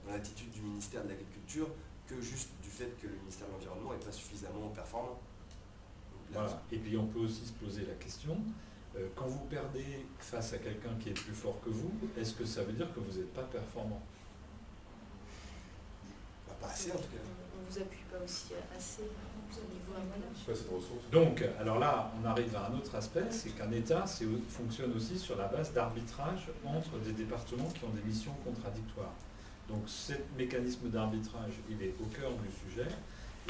l'attitude du ministère de l'Agriculture que juste du fait que le ministère de l'Environnement n'est pas suffisamment performant. Donc, là, Voilà. Et puis on peut aussi se poser la question, quand vous perdez face à quelqu'un qui est plus fort que vous, est-ce que ça veut dire que vous n'êtes pas performant? pas assez en tout cas. On ne vous appuie pas aussi assez au niveau C'est quoi cette ressource? Donc, alors là, on arrive à un autre aspect, c'est qu'un État fonctionne aussi sur la base d'arbitrage entre des départements qui ont des missions contradictoires. Donc, ce mécanisme d'arbitrage, il est au cœur du sujet.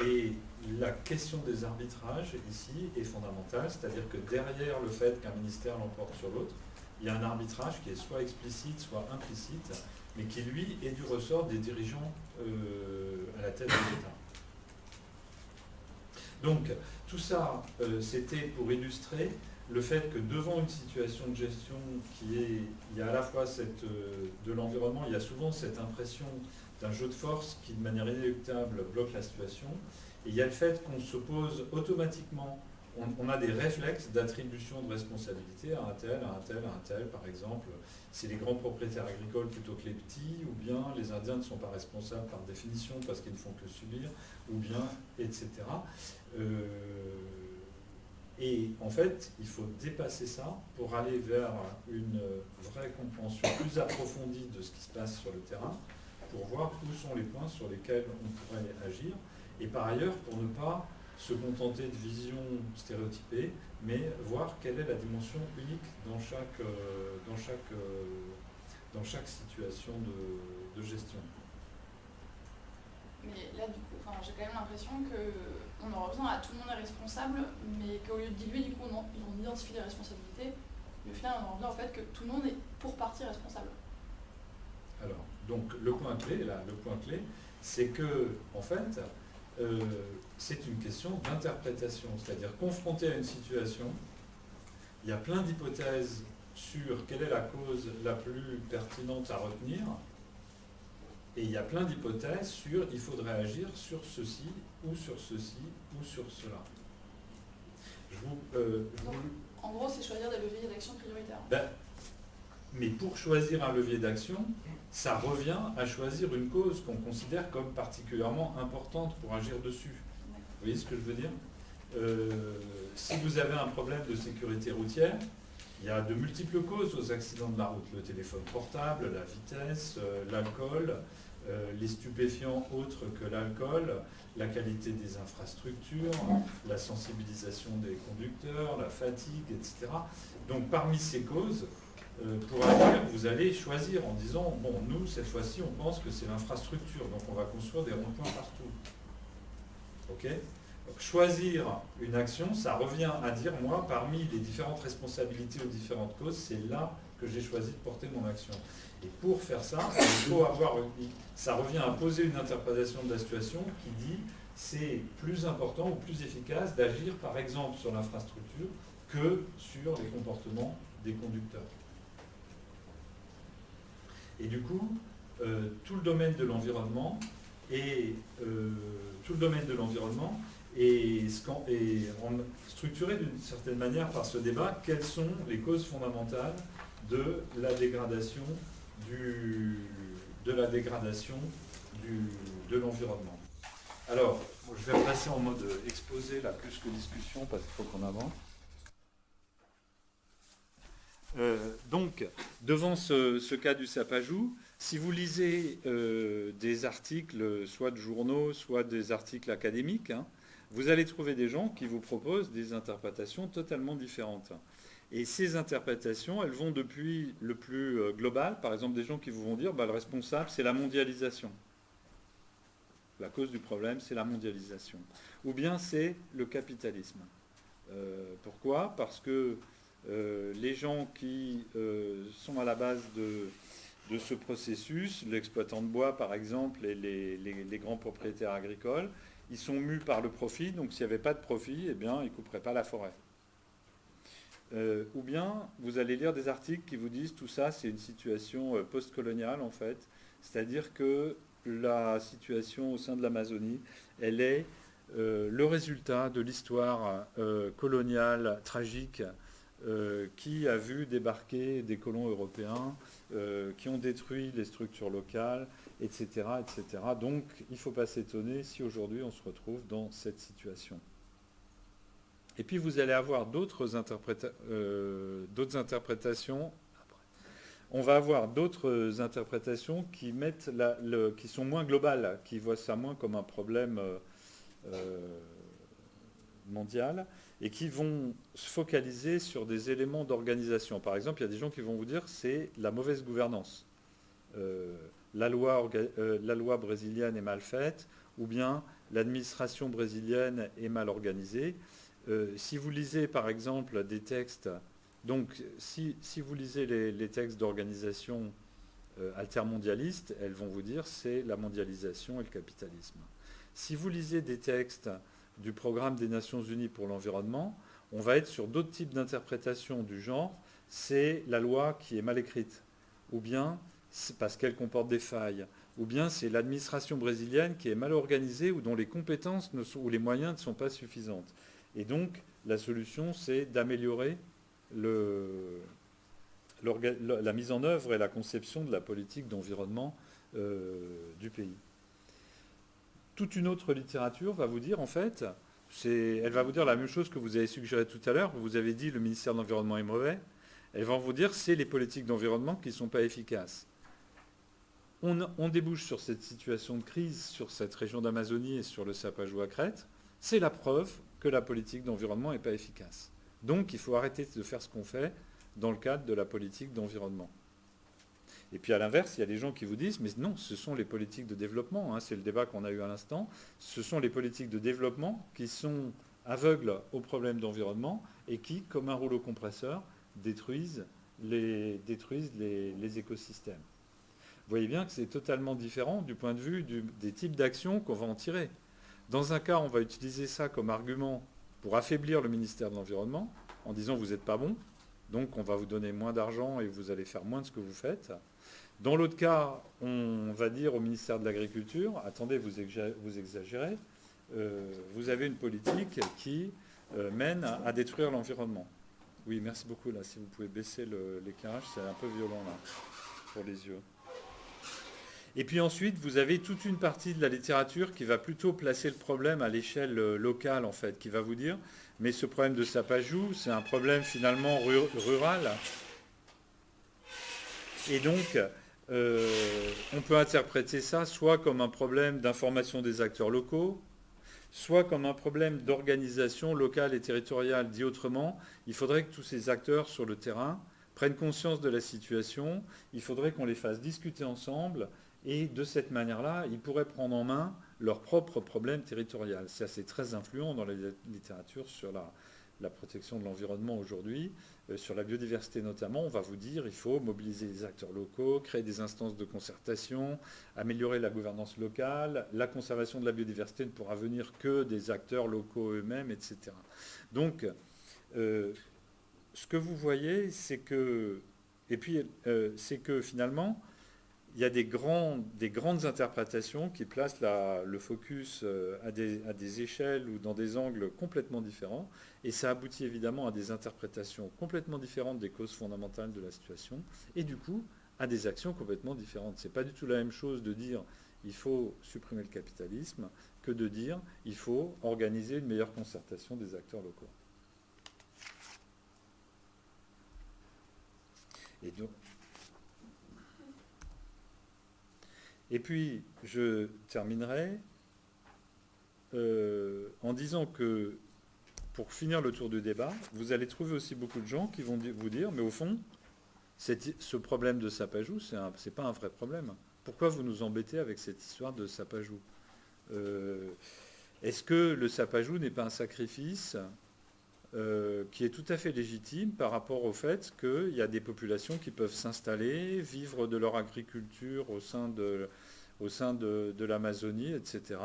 Et la question des arbitrages, ici, est fondamentale, c'est-à-dire que derrière le fait qu'un ministère l'emporte sur l'autre, il y a un arbitrage qui est soit explicite, soit implicite, mais qui, lui, est du ressort des dirigeants à la tête de l'État. Donc, tout ça, c'était pour illustrer le fait que devant une situation de gestion il y a à la fois de l'environnement, il y a souvent cette impression d'un jeu de force qui, de manière inéluctable, bloque la situation. Et il y a le fait qu'on se pose automatiquement, on a des réflexes d'attribution de responsabilité à un tel, à un tel, à un tel. Par exemple, c'est les grands propriétaires agricoles plutôt que les petits, ou bien les Indiens ne sont pas responsables par définition parce qu'ils ne font que subir, ou bien, etc. Et en fait, il faut dépasser ça pour aller vers une vraie compréhension plus approfondie de ce qui se passe sur le terrain, pour voir où sont les points sur lesquels on pourrait agir, et par ailleurs pour ne pas se contenter de visions stéréotypées, mais voir quelle est la dimension unique dans chaque situation de gestion. Mais là, du coup, j'ai quand même l'impression qu'on en revient à tout le monde est responsable, mais qu'au lieu de diluer, du coup, on identifie les responsabilités, mais au final, on en revient au fait que tout le monde est pour partie responsable. Alors, donc, le point clé, c'est que, en fait, c'est une question d'interprétation, c'est-à-dire confronté à une situation, il y a plein d'hypothèses sur quelle est la cause la plus pertinente à retenir, et il y a plein d'hypothèses sur il faudrait agir sur ceci, ou sur ceci, ou sur cela. Donc, en gros, c'est choisir des leviers d'action prioritaires. Mais pour choisir un levier d'action, ça revient à choisir une cause qu'on considère comme particulièrement importante pour agir dessus. Vous voyez ce que je veux dire ? Si vous avez un problème de sécurité routière, il y a de multiples causes aux accidents de la route. Le téléphone portable, la vitesse, l'alcool, les stupéfiants autres que l'alcool, la qualité des infrastructures, la sensibilisation des conducteurs, la fatigue, etc. Donc parmi ces causes, pour agir, vous allez choisir en disant, bon, nous, cette fois-ci, on pense que c'est l'infrastructure, donc on va construire des ronds-points partout. Ok ? Donc, choisir une action, ça revient à dire, moi, parmi les différentes responsabilités aux différentes causes, c'est là que j'ai choisi de porter mon action. Et pour faire ça, ça revient à poser une interprétation de la situation qui dit, c'est plus important ou plus efficace d'agir, par exemple, sur l'infrastructure que sur les comportements des conducteurs. Et du coup, tout le domaine de l'environnement est structuré d'une certaine manière par ce débat. Quelles sont les causes fondamentales de la dégradation de l'environnement? Alors, je vais passer en mode exposé là plus que discussion parce qu'il faut qu'on avance. Donc, devant ce cas du sapajou, si vous lisez des articles, soit de journaux, soit des articles académiques, vous allez trouver des gens qui vous proposent des interprétations totalement différentes. Et ces interprétations, elles vont depuis le plus global, par exemple des gens qui vous vont dire le responsable, c'est la mondialisation. La cause du problème, c'est la mondialisation. Ou bien c'est le capitalisme. Pourquoi ? Parce que les gens qui sont à la base de ce processus, l'exploitant de bois par exemple et les grands propriétaires agricoles, ils sont mus par le profit, donc s'il n'y avait pas de profit, eh bien, ils ne couperaient pas la forêt. Ou bien, vous allez lire des articles qui vous disent tout ça, c'est une situation post-coloniale en fait, c'est-à-dire que la situation au sein de l'Amazonie, elle est le résultat de l'histoire coloniale tragique qui a vu débarquer des colons européens qui ont détruit les structures locales, etc., etc. Donc, il ne faut pas s'étonner si aujourd'hui on se retrouve dans cette situation. Et puis, vous allez avoir d'autres interprétations. On va avoir d'autres interprétations qui sont moins globales, qui voient ça moins comme un problème mondial, et qui vont se focaliser sur des éléments d'organisation. Par exemple, il y a des gens qui vont vous dire que c'est la mauvaise gouvernance. La loi brésilienne est mal faite, ou bien l'administration brésilienne est mal organisée. Si vous lisez par exemple des textes, donc si vous lisez les textes d'organisation altermondialistes, elles vont vous dire c'est la mondialisation et le capitalisme. Si vous lisez des textes du programme des Nations Unies pour l'environnement, on va être sur d'autres types d'interprétations du genre, c'est la loi qui est mal écrite, ou bien c'est parce qu'elle comporte des failles, ou bien c'est l'administration brésilienne qui est mal organisée ou dont les compétences ou les moyens ne sont pas suffisants. Et donc, la solution, c'est d'améliorer la mise en œuvre et la conception de la politique d'environnement du pays. Toute une autre littérature va vous dire, en fait, elle va vous dire la même chose que vous avez suggéré tout à l'heure. Vous avez dit le ministère de l'Environnement est mauvais. Elles vont vous dire c'est les politiques d'environnement qui ne sont pas efficaces. On débouche sur cette situation de crise, sur cette région d'Amazonie et sur le sapajou à Crète. C'est la preuve que la politique d'environnement n'est pas efficace. Donc il faut arrêter de faire ce qu'on fait dans le cadre de la politique d'environnement. Et puis à l'inverse, il y a des gens qui vous disent, mais non, ce sont les politiques de développement, c'est le débat qu'on a eu à l'instant, ce sont les politiques de développement qui sont aveugles aux problèmes d'environnement et qui, comme un rouleau compresseur, détruisent les écosystèmes. Vous voyez bien que c'est totalement différent du point de vue des types d'actions qu'on va en tirer. Dans un cas, on va utiliser ça comme argument pour affaiblir le ministère de l'Environnement, en disant vous n'êtes pas bon, donc on va vous donner moins d'argent et vous allez faire moins de ce que vous faites. Dans l'autre cas, on va dire au ministère de l'Agriculture, attendez, vous exagérez, vous avez une politique qui mène à détruire l'environnement. Oui, merci beaucoup. Là, si vous pouvez baisser l'éclairage, c'est un peu violent là, pour les yeux. Et puis ensuite, vous avez toute une partie de la littérature qui va plutôt placer le problème à l'échelle locale, en fait, qui va vous dire, mais ce problème de sapajou, c'est un problème finalement rural. Et donc, on peut interpréter ça soit comme un problème d'information des acteurs locaux, soit comme un problème d'organisation locale et territoriale. Dit autrement, il faudrait que tous ces acteurs sur le terrain prennent conscience de la situation, il faudrait qu'on les fasse discuter ensemble, et de cette manière-là, ils pourraient prendre en main leurs propres problèmes territoriaux. C'est très influent dans la littérature sur la protection de l'environnement aujourd'hui, sur la biodiversité notamment. On va vous dire qu'il faut mobiliser les acteurs locaux, créer des instances de concertation, améliorer la gouvernance locale, la conservation de la biodiversité ne pourra venir que des acteurs locaux eux-mêmes, etc. Donc, ce que vous voyez, c'est que finalement, il y a des grandes interprétations qui placent le focus à des échelles ou dans des angles complètement différents, et ça aboutit évidemment à des interprétations complètement différentes des causes fondamentales de la situation, et du coup à des actions complètement différentes. Ce n'est pas du tout la même chose de dire il faut supprimer le capitalisme que de dire il faut organiser une meilleure concertation des acteurs locaux. Et puis, je terminerai en disant que, pour finir le tour du débat, vous allez trouver aussi beaucoup de gens qui vont vous dire, mais au fond, ce problème de sapajou, c'est pas un vrai problème. Pourquoi vous nous embêtez avec cette histoire de sapajou ? Est-ce que le sapajou n'est pas un sacrifice qui est tout à fait légitime par rapport au fait qu'il y a des populations qui peuvent s'installer, vivre de leur agriculture au sein de l'Amazonie, etc.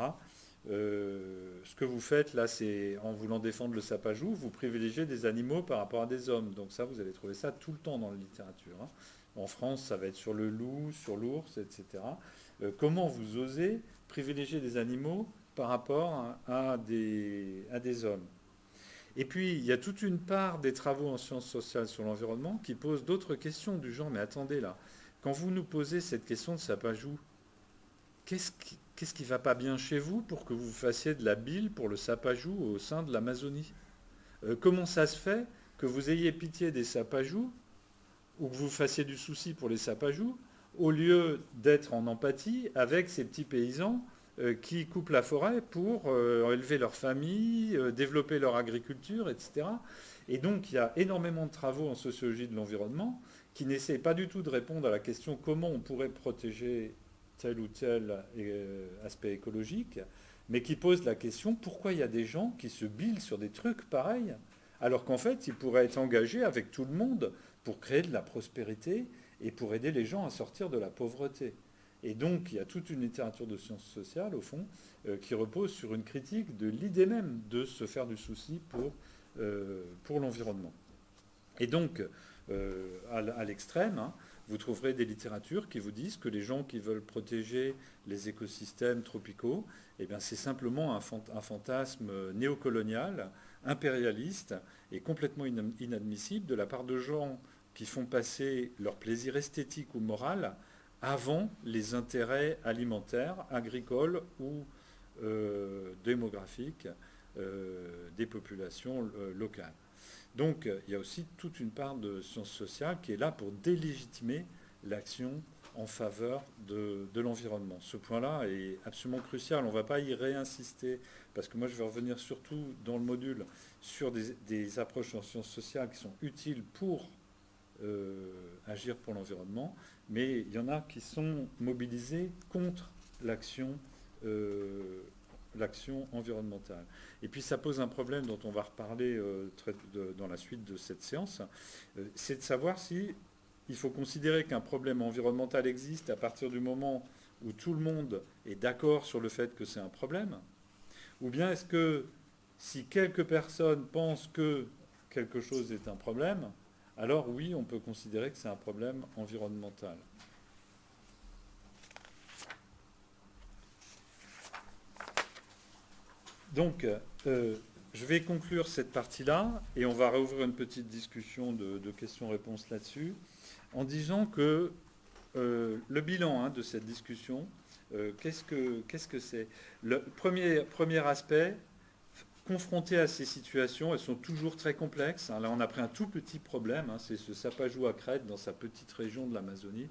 Ce que vous faites là, c'est en voulant défendre le sapajou, vous privilégiez des animaux par rapport à des hommes. Donc ça, vous allez trouver ça tout le temps dans la littérature. En France, ça va être sur le loup, sur l'ours, etc. Comment vous osez privilégier des animaux par rapport à des hommes ? Et puis, il y a toute une part des travaux en sciences sociales sur l'environnement qui posent d'autres questions du genre, mais attendez là, quand vous nous posez cette question de sapajou, qu'est-ce qui ne va pas bien chez vous pour que vous fassiez de la bile pour le sapajou au sein de l'Amazonie ? Comment ça se fait que vous ayez pitié des sapajous ou que vous fassiez du souci pour les sapajous au lieu d'être en empathie avec ces petits paysans qui coupent la forêt pour élever leur famille, développer leur agriculture, etc. Et donc, il y a énormément de travaux en sociologie de l'environnement qui n'essaient pas du tout de répondre à la question comment on pourrait protéger tel ou tel aspect écologique, mais qui posent la question pourquoi il y a des gens qui se bilent sur des trucs pareils, alors qu'en fait, ils pourraient être engagés avec tout le monde pour créer de la prospérité et pour aider les gens à sortir de la pauvreté. Et donc, il y a toute une littérature de sciences sociales, au fond, qui repose sur une critique de l'idée même de se faire du souci pour l'environnement. Et donc, à l'extrême, vous trouverez des littératures qui vous disent que les gens qui veulent protéger les écosystèmes tropicaux, eh bien, c'est simplement un fantasme néocolonial, impérialiste et complètement inadmissible de la part de gens qui font passer leur plaisir esthétique ou moral avant les intérêts alimentaires, agricoles ou démographiques des populations locales. Donc il y a aussi toute une part de sciences sociales qui est là pour délégitimer l'action en faveur de l'environnement. Ce point-là est absolument crucial. On ne va pas y réinsister, parce que moi je vais revenir surtout dans le module sur des approches en sciences sociales qui sont utiles pour agir pour l'environnement, mais il y en a qui sont mobilisés contre l'action environnementale. Et puis ça pose un problème dont on va reparler dans la suite de cette séance, c'est de savoir si il faut considérer qu'un problème environnemental existe à partir du moment où tout le monde est d'accord sur le fait que c'est un problème, ou bien est-ce que si quelques personnes pensent que quelque chose est un problème, alors oui, on peut considérer que c'est un problème environnemental. Donc, je vais conclure cette partie-là et on va rouvrir une petite discussion de questions-réponses là-dessus en disant que le bilan de cette discussion, qu'est-ce que c'est? Le premier aspect, confronté à ces situations, elles sont toujours très complexes. Là, on a pris un tout petit problème, c'est ce sapajou à crête dans sa petite région de l'Amazonie.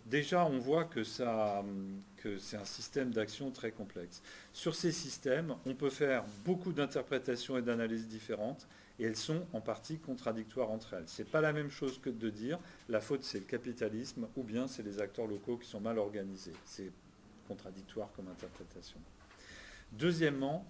Déjà, on voit que c'est un système d'action très complexe. Sur ces systèmes, on peut faire beaucoup d'interprétations et d'analyses différentes, et elles sont en partie contradictoires entre elles. Ce n'est pas la même chose que de dire la faute c'est le capitalisme, ou bien c'est les acteurs locaux qui sont mal organisés. C'est contradictoire comme interprétation. Deuxièmement,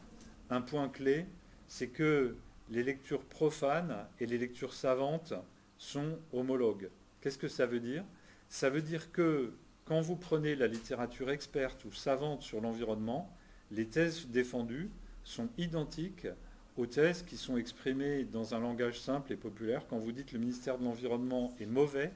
un point clé, c'est que les lectures profanes et les lectures savantes sont homologues. Qu'est-ce que ça veut dire? Ça veut dire que quand vous prenez la littérature experte ou savante sur l'environnement, les thèses défendues sont identiques aux thèses qui sont exprimées dans un langage simple et populaire. Quand vous dites le ministère de l'Environnement est mauvais,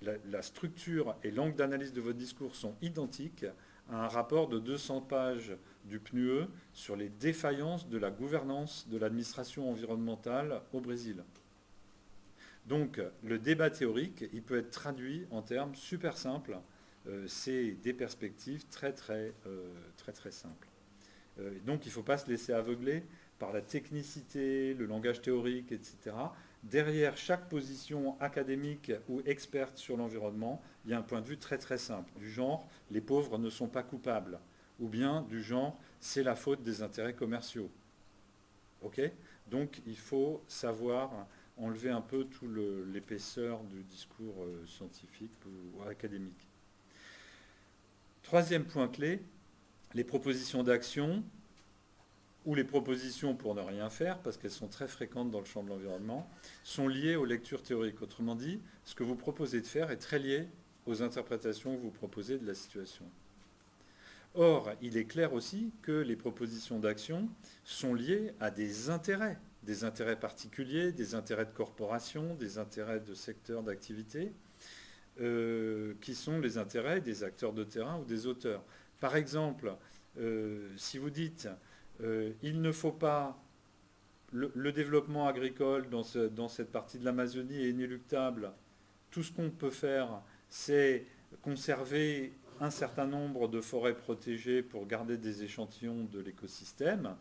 la structure et l'angle d'analyse de votre discours sont identiques à un rapport de 200 pages du PNUE sur les défaillances de la gouvernance de l'administration environnementale au Brésil. Donc le débat théorique, il peut être traduit en termes super simples. C'est des perspectives très simples. Donc il ne faut pas se laisser aveugler par la technicité, le langage théorique, etc. Derrière chaque position académique ou experte sur l'environnement, il y a un point de vue très simple, du genre « les pauvres ne sont pas coupables » ou bien du genre « c'est la faute des intérêts commerciaux ». Okay ? Donc il faut savoir enlever un peu toute l'épaisseur du discours scientifique ou académique. Troisième point clé, les propositions d'action ou les propositions pour ne rien faire, parce qu'elles sont très fréquentes dans le champ de l'environnement, sont liées aux lectures théoriques. Autrement dit, ce que vous proposez de faire est très lié aux interprétations que vous proposez de la situation. Or, il est clair aussi que les propositions d'action sont liées à des intérêts particuliers, des intérêts de corporation, des intérêts de secteurs d'activité, qui sont les intérêts des acteurs de terrain ou des auteurs. Par exemple, si vous dites il ne faut pas le développement agricole dans cette partie de l'Amazonie est inéluctable, tout ce qu'on peut faire, c'est conserver un certain nombre de forêts protégées pour garder des échantillons de l'écosystème.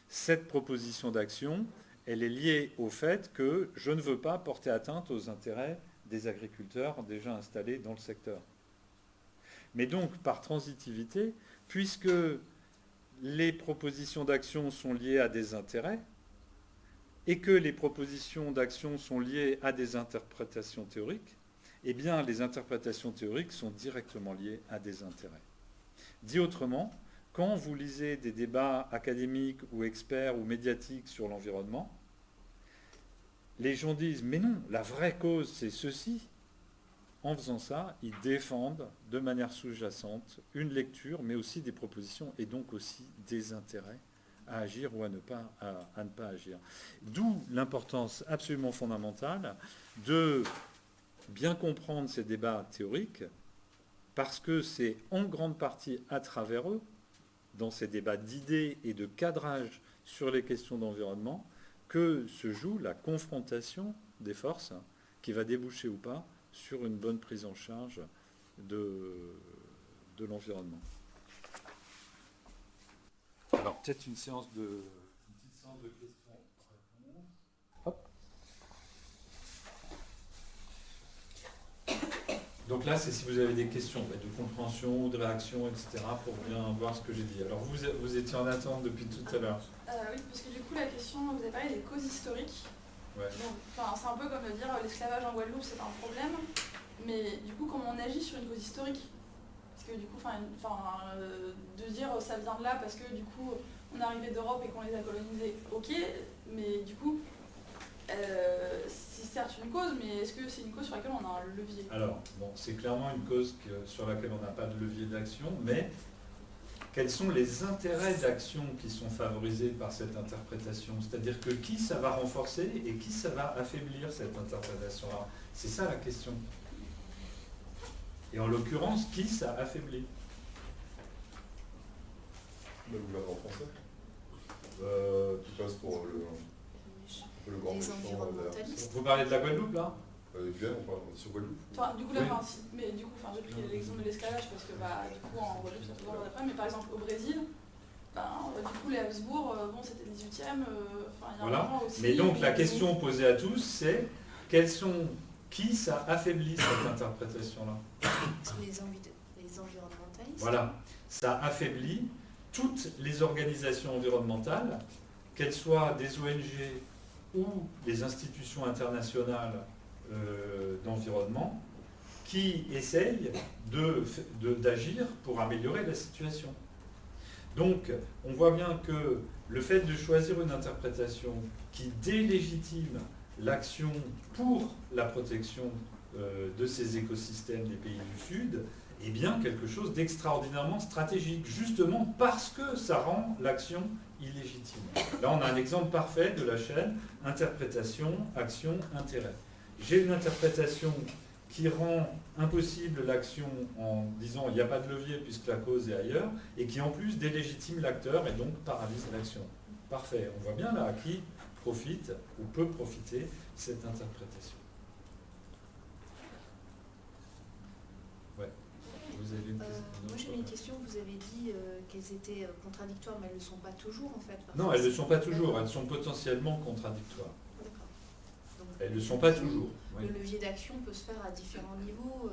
Cette proposition d'action, elle est liée au fait que je ne veux pas porter atteinte aux intérêts des agriculteurs déjà installés dans le secteur. Mais donc, par transitivité, puisque les propositions d'action sont liées à des intérêts et que les propositions d'action sont liées à des interprétations théoriques, eh bien, les interprétations théoriques sont directement liées à des intérêts. Dit autrement, quand vous lisez des débats académiques ou experts ou médiatiques sur l'environnement, les gens disent « mais non, la vraie cause, c'est ceci ». En faisant ça, ils défendent de manière sous-jacente une lecture, mais aussi des propositions et donc aussi des intérêts à agir ou à ne pas agir. D'où l'importance absolument fondamentale de bien comprendre ces débats théoriques, parce que c'est en grande partie à travers eux, dans ces débats d'idées et de cadrage sur les questions d'environnement, que se joue la confrontation des forces qui va déboucher ou pas sur une bonne prise en charge de l'environnement. Alors peut-être une petite séance de questions. Hop. Donc là, c'est si vous avez des questions de compréhension ou de réaction, etc., pour bien voir ce que j'ai dit. Alors vous étiez en attente depuis tout à l'heure. Oui, parce que du coup, la question, vous avez parlé des causes historiques. Ouais. Donc, c'est un peu comme de dire l'esclavage en Guadeloupe, c'est un problème, mais du coup, comment on agit sur une cause historique? Parce que du coup, de dire ça vient de là parce que du coup, on est arrivé d'Europe et qu'on les a colonisés, ok, mais du coup, c'est certes une cause, mais est-ce que c'est une cause sur laquelle on a un levier? Alors, bon, c'est clairement une cause sur laquelle on n'a pas de levier d'action, mais quels sont les intérêts d'action qui sont favorisés par cette interprétation? C'est-à-dire que qui ça va renforcer et qui ça va affaiblir, cette interprétation-là? C'est ça la question. Et en l'occurrence, qui ça affaiblit? Le gouvernement français qui passe pour le grand Les méchant environnementalistes. Vous parlez de la Guadeloupe, là? Guyane, on parle sur Guadeloupe. Du coup, là, Oui. mais du coup, j'ai pris l'exemple de l'esclavage parce que du coup, en Guadeloupe, ça peut après, mais par exemple, au Brésil, du coup, les Habsbourg, c'était le 18e, il y a Voilà. un moment aussi. Mais donc la question posée à tous, c'est qui ça affaiblit cette interprétation-là? Les environnementalistes. Voilà, ça affaiblit toutes les organisations environnementales, qu'elles soient des ONG ou des institutions internationales d'environnement, qui essayent d'agir pour améliorer la situation. Donc, on voit bien que le fait de choisir une interprétation qui délégitime l'action pour la protection de ces écosystèmes des pays du Sud est bien quelque chose d'extraordinairement stratégique, justement parce que ça rend l'action illégitime. Là, on a un exemple parfait de la chaîne interprétation, action, intérêt. J'ai une interprétation qui rend impossible l'action en disant il n'y a pas de levier puisque la cause est ailleurs, et qui en plus délégitime l'acteur et donc paralyse l'action. Parfait. On voit bien là à qui profite ou peut profiter cette interprétation. Ouais. Vous avez une question? Moi j'avais une question, vous avez dit qu'elles étaient contradictoires, mais elles ne le sont pas toujours en fait. Non, elles ne le sont pas toujours, elles sont potentiellement contradictoires. D'accord. Donc, Elles ne le sont pas toujours. Oui. Le levier d'action peut se faire à différents niveaux.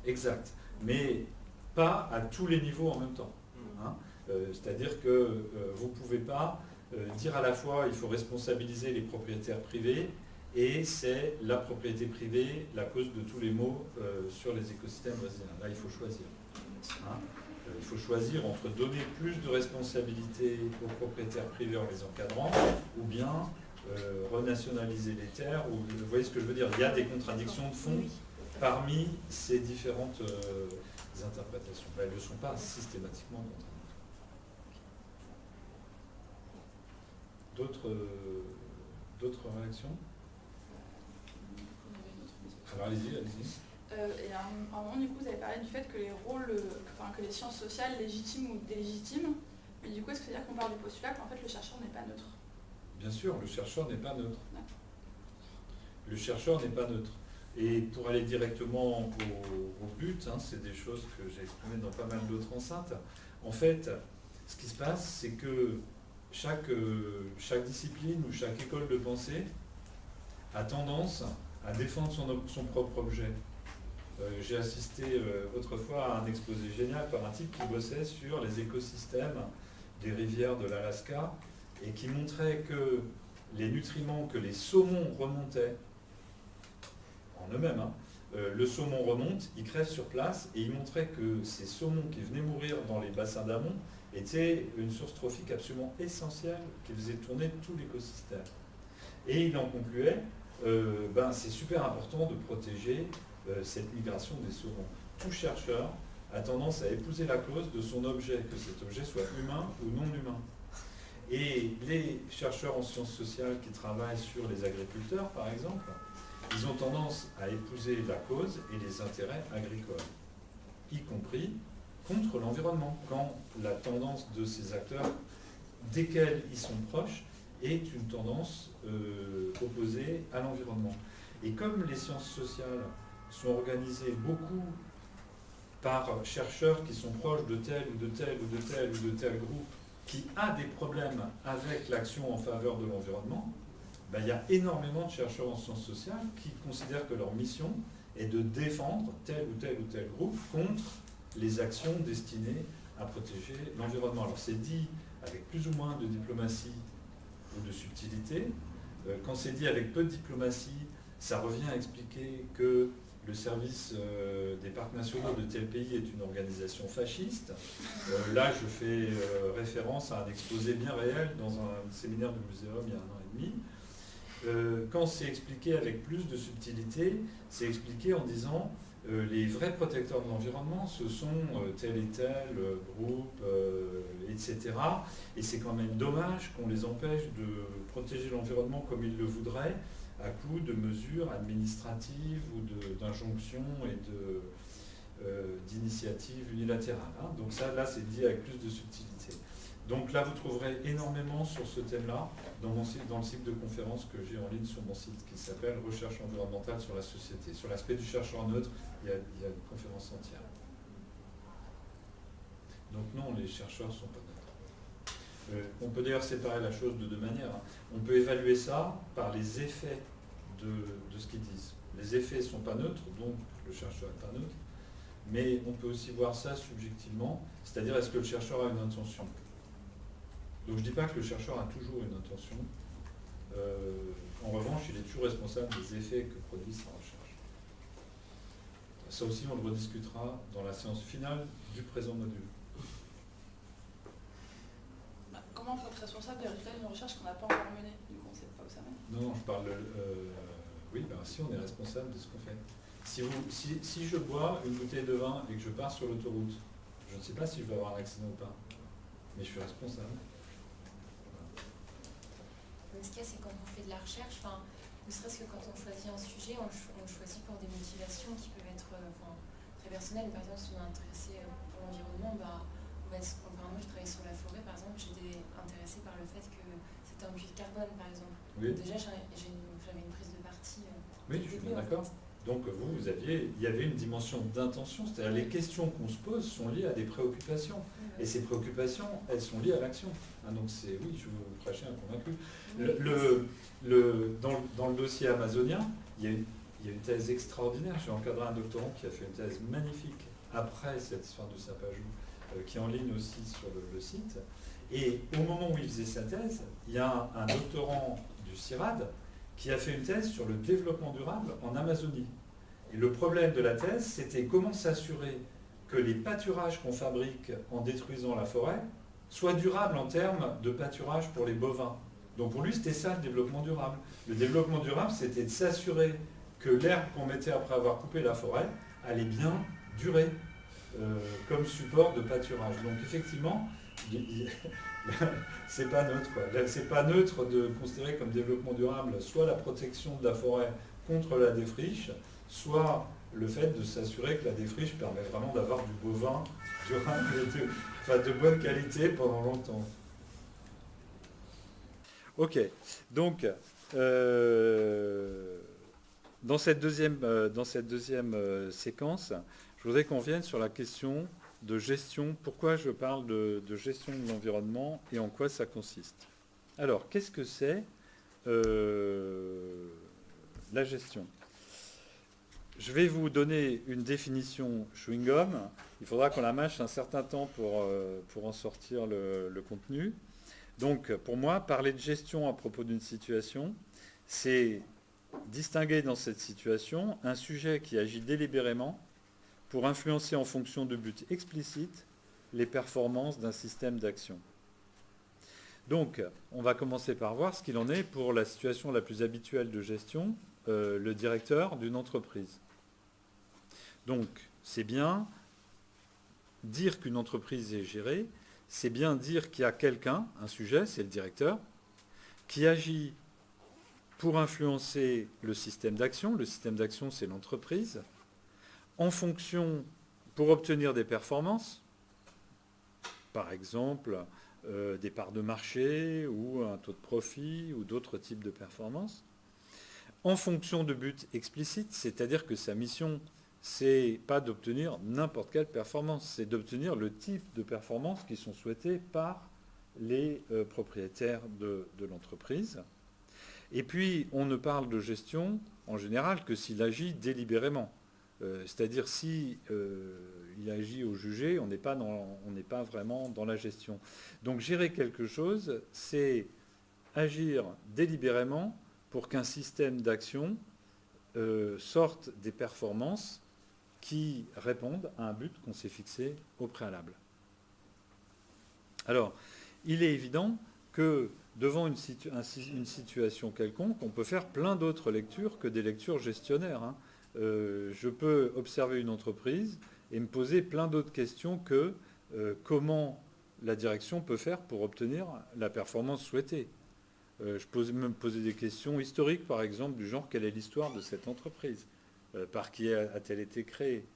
Exact, mais pas à tous les niveaux en même temps. Hein. C'est-à-dire que vous ne pouvez pas dire à la fois il faut responsabiliser les propriétaires privés et c'est la propriété privée la cause de tous les maux sur les écosystèmes brésiliens. Là, il faut choisir. Hein. Il faut choisir entre donner plus de responsabilité aux propriétaires privés en les encadrant ou bien renationaliser les terres. Vous voyez ce que je veux dire? Il y a des contradictions de fond Oui. parmi ces différentes interprétations. Elles ne sont pas systématiquement contradictoires. D'autres réactions? Alors allez-y. Et à un moment, du coup, vous avez parlé du fait que les rôles, que les sciences sociales légitiment ou délégitiment, mais du coup, est-ce que c'est-à-dire qu'on part du postulat qu'en fait le chercheur n'est pas neutre? Bien sûr, le chercheur n'est pas neutre. Le chercheur n'est pas neutre. Et pour aller directement au but, hein, c'est des choses que j'ai exprimées dans pas mal d'autres enceintes. En fait, ce qui se passe, c'est que chaque discipline ou chaque école de pensée a tendance à défendre son propre objet. J'ai assisté autrefois à un exposé génial par un type qui bossait sur les écosystèmes des rivières de l'Alaska et qui montrait que les nutriments que les saumons remontaient en eux-mêmes, hein, le saumon remonte, il crève sur place et il montrait que ces saumons qui venaient mourir dans les bassins d'amont étaient une source trophique absolument essentielle qui faisait tourner tout l'écosystème. Et il en concluait, c'est super important de protéger cette migration des saumons. Tout chercheur a tendance à épouser la cause de son objet, que cet objet soit humain ou non humain. Et les chercheurs en sciences sociales qui travaillent sur les agriculteurs, par exemple, ils ont tendance à épouser la cause et les intérêts agricoles, y compris contre l'environnement, quand la tendance de ces acteurs, desquels ils sont proches, est une tendance opposée à l'environnement. Et comme les sciences sociales sont organisées beaucoup par chercheurs qui sont proches de tel ou de tel ou de tel ou de tel groupe qui a des problèmes avec l'action en faveur de l'environnement, ben, il y a énormément de chercheurs en sciences sociales qui considèrent que leur mission est de défendre tel ou tel ou tel groupe contre les actions destinées à protéger l'environnement. Alors c'est dit avec plus ou moins de diplomatie ou de subtilité. Quand c'est dit avec peu de diplomatie, ça revient à expliquer que le service des parcs nationaux de tel pays est une organisation fasciste. Là, je fais référence à un exposé bien réel dans un séminaire du Muséum il y a 1 an et demi. Quand c'est expliqué avec plus de subtilité, c'est expliqué en disant les vrais protecteurs de l'environnement, ce sont tel et tel groupe, etc. Et c'est quand même dommage qu'on les empêche de protéger l'environnement comme ils le voudraient, à coup de mesures administratives ou d'injonctions et d'initiatives unilatérales. Hein. Donc ça, là, c'est dit avec plus de subtilité. Donc là, vous trouverez énormément sur ce thème-là dans le cycle de conférences que j'ai en ligne sur mon site qui s'appelle « Recherche environnementale sur la société ». Sur l'aspect du chercheur neutre, il y a une conférence entière. Donc non, les chercheurs ne sont pas neutres. On peut d'ailleurs séparer la chose de deux manières. Hein. On peut évaluer ça par les effets de ce qu'ils disent. Les effets ne sont pas neutres, donc le chercheur n'est pas neutre. Mais on peut aussi voir ça subjectivement, c'est-à-dire est-ce que le chercheur a une intention. Donc je ne dis pas que le chercheur a toujours une intention. En revanche, il est toujours responsable des effets que produit sa recherche. Ça aussi, on le rediscutera dans la séance finale du présent module. Comment on peut être responsable des résultats d'une recherche qu'on n'a pas encore menée? Du coup, on ne sait pas où ça mène. Non, je parle... oui, ben, si on est responsable de ce qu'on fait. Si je bois une bouteille de vin et que je pars sur l'autoroute, je ne sais pas si je vais avoir un accident ou pas, mais je suis responsable. Ce qu'il y a, c'est quand on fait de la recherche, ne serait-ce que quand on choisit un sujet, on le choisit pour des motivations qui peuvent être très personnelles. Par exemple, si on est intéressé pour l'environnement, moi je travaille sur la forêt, par exemple, j'étais intéressée par le fait que c'était un puits de carbone, par exemple. Oui. Donc déjà, j'avais une prise de parti. Oui, je suis bien d'accord. Donc il y avait une dimension d'intention, c'est-à-dire les questions qu'on se pose sont liées à des préoccupations. Et ces préoccupations, elles sont liées à l'action. Hein, donc oui, je veux vous prêcher un convaincu. Dans le dossier amazonien, il y a une thèse extraordinaire. J'ai encadré un doctorant qui a fait une thèse magnifique après cette histoire de Sapajou, qui est en ligne aussi sur le site. Et au moment où il faisait sa thèse, il y a un doctorant du CIRAD qui a fait une thèse sur le développement durable en Amazonie. Et le problème de la thèse, c'était comment s'assurer que les pâturages qu'on fabrique en détruisant la forêt soient durables en termes de pâturage pour les bovins. Donc pour lui, c'était ça le développement durable. Le développement durable, c'était de s'assurer que l'herbe qu'on mettait après avoir coupé la forêt allait bien durer comme support de pâturage. Donc effectivement, c'est pas neutre. C'est pas neutre de considérer comme développement durable soit la protection de la forêt contre la défriche, soit le fait de s'assurer que la défriche permet vraiment d'avoir du bovin durable de bonne qualité pendant longtemps. Ok, donc dans cette deuxième séquence, je voudrais qu'on vienne sur la question de gestion. Pourquoi je parle de gestion de l'environnement et en quoi ça consiste? Alors, qu'est-ce que c'est la gestion? Je vais vous donner une définition chewing-gum. Il faudra qu'on la mâche un certain temps pour en sortir le contenu. Donc, pour moi, parler de gestion à propos d'une situation, c'est distinguer dans cette situation un sujet qui agit délibérément pour influencer en fonction de buts explicites les performances d'un système d'action. Donc, on va commencer par voir ce qu'il en est pour la situation la plus habituelle de gestion, le directeur d'une entreprise. Donc, c'est bien dire qu'une entreprise est gérée, c'est bien dire qu'il y a quelqu'un, un sujet, c'est le directeur, qui agit pour influencer le système d'action. Le système d'action, c'est l'entreprise. En fonction, pour obtenir des performances, par exemple, des parts de marché ou un taux de profit ou d'autres types de performances. En fonction de buts explicites, c'est-à-dire que sa mission, c'est pas d'obtenir n'importe quelle performance, c'est d'obtenir le type de performances qui sont souhaitées par les propriétaires de l'entreprise. Et puis, on ne parle de gestion, en général, que s'il agit délibérément. C'est-à-dire, si il agit au jugé, on n'est pas vraiment dans la gestion. Donc, gérer quelque chose, c'est agir délibérément pour qu'un système d'action sorte des performances qui répondent à un but qu'on s'est fixé au préalable. Alors, il est évident que devant une situation quelconque, on peut faire plein d'autres lectures que des lectures gestionnaires, hein. Je peux observer une entreprise et me poser plein d'autres questions que comment la direction peut faire pour obtenir la performance souhaitée. Je peux me poser des questions historiques, par exemple, du genre quelle est l'histoire de cette entreprise, par qui a-t-elle été créée,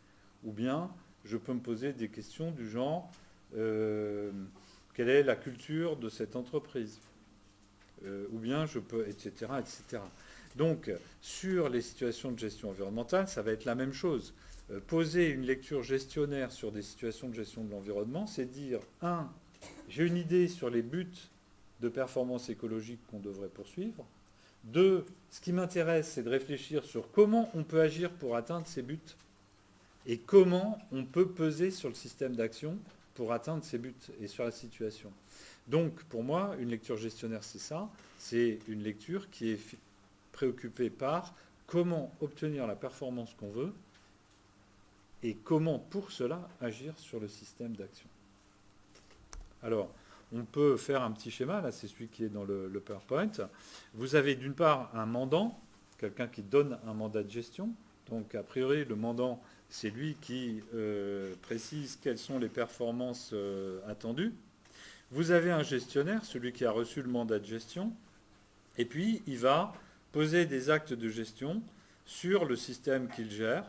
ou bien je peux me poser des questions du genre quelle est la culture de cette entreprise, ou bien je peux, etc., etc. Donc, sur les situations de gestion environnementale, ça va être la même chose. Poser une lecture gestionnaire sur des situations de gestion de l'environnement, c'est dire, j'ai une idée sur les buts de performance écologique qu'on devrait poursuivre. 2, ce qui m'intéresse, c'est de réfléchir sur comment on peut agir pour atteindre ces buts et comment on peut peser sur le système d'action pour atteindre ces buts et sur la situation. Donc, pour moi, une lecture gestionnaire, c'est ça. C'est une lecture qui est préoccupée par comment obtenir la performance qu'on veut et comment, pour cela, agir sur le système d'action. Alors, on peut faire un petit schéma, là c'est celui qui est dans le PowerPoint. Vous avez d'une part un mandant, quelqu'un qui donne un mandat de gestion. Donc a priori le mandant, c'est lui qui précise quelles sont les performances attendues. Vous avez un gestionnaire, celui qui a reçu le mandat de gestion. Et puis il va poser des actes de gestion sur le système qu'il gère.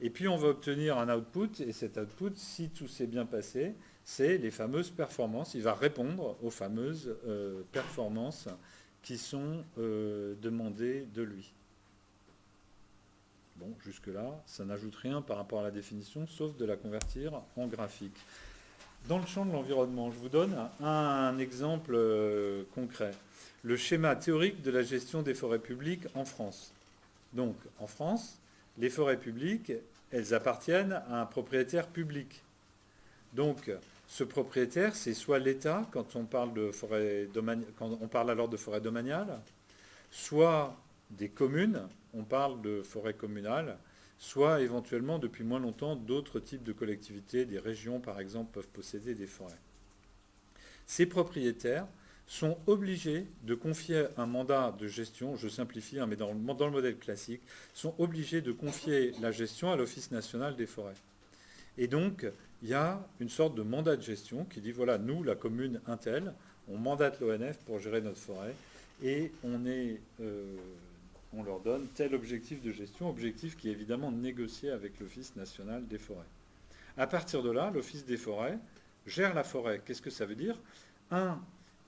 Et puis on va obtenir un output, et cet output, si tout s'est bien passé, c'est les fameuses performances. Il va répondre aux fameuses performances qui sont demandées de lui. Bon, jusque-là, ça n'ajoute rien par rapport à la définition, sauf de la convertir en graphique. Dans le champ de l'environnement, je vous donne un exemple concret. Le schéma théorique de la gestion des forêts publiques en France. Donc, en France, les forêts publiques, elles appartiennent à un propriétaire public. Donc, ce propriétaire, c'est soit l'État, quand on parle de forêt quand on parle alors de forêt domaniale, soit des communes, on parle de forêt communale, soit éventuellement, depuis moins longtemps, d'autres types de collectivités, des régions par exemple, peuvent posséder des forêts. Ces propriétaires sont obligés de confier un mandat de gestion, je simplifie, hein, mais dans le modèle classique, sont obligés de confier la gestion à l'Office national des forêts. Et donc, il y a une sorte de mandat de gestion qui dit, voilà, nous, la commune Intel, on mandate l'ONF pour gérer notre forêt et on leur donne tel objectif de gestion, objectif qui est évidemment négocié avec l'Office national des forêts. À partir de là, l'Office des forêts gère la forêt. Qu'est-ce que ça veut dire ?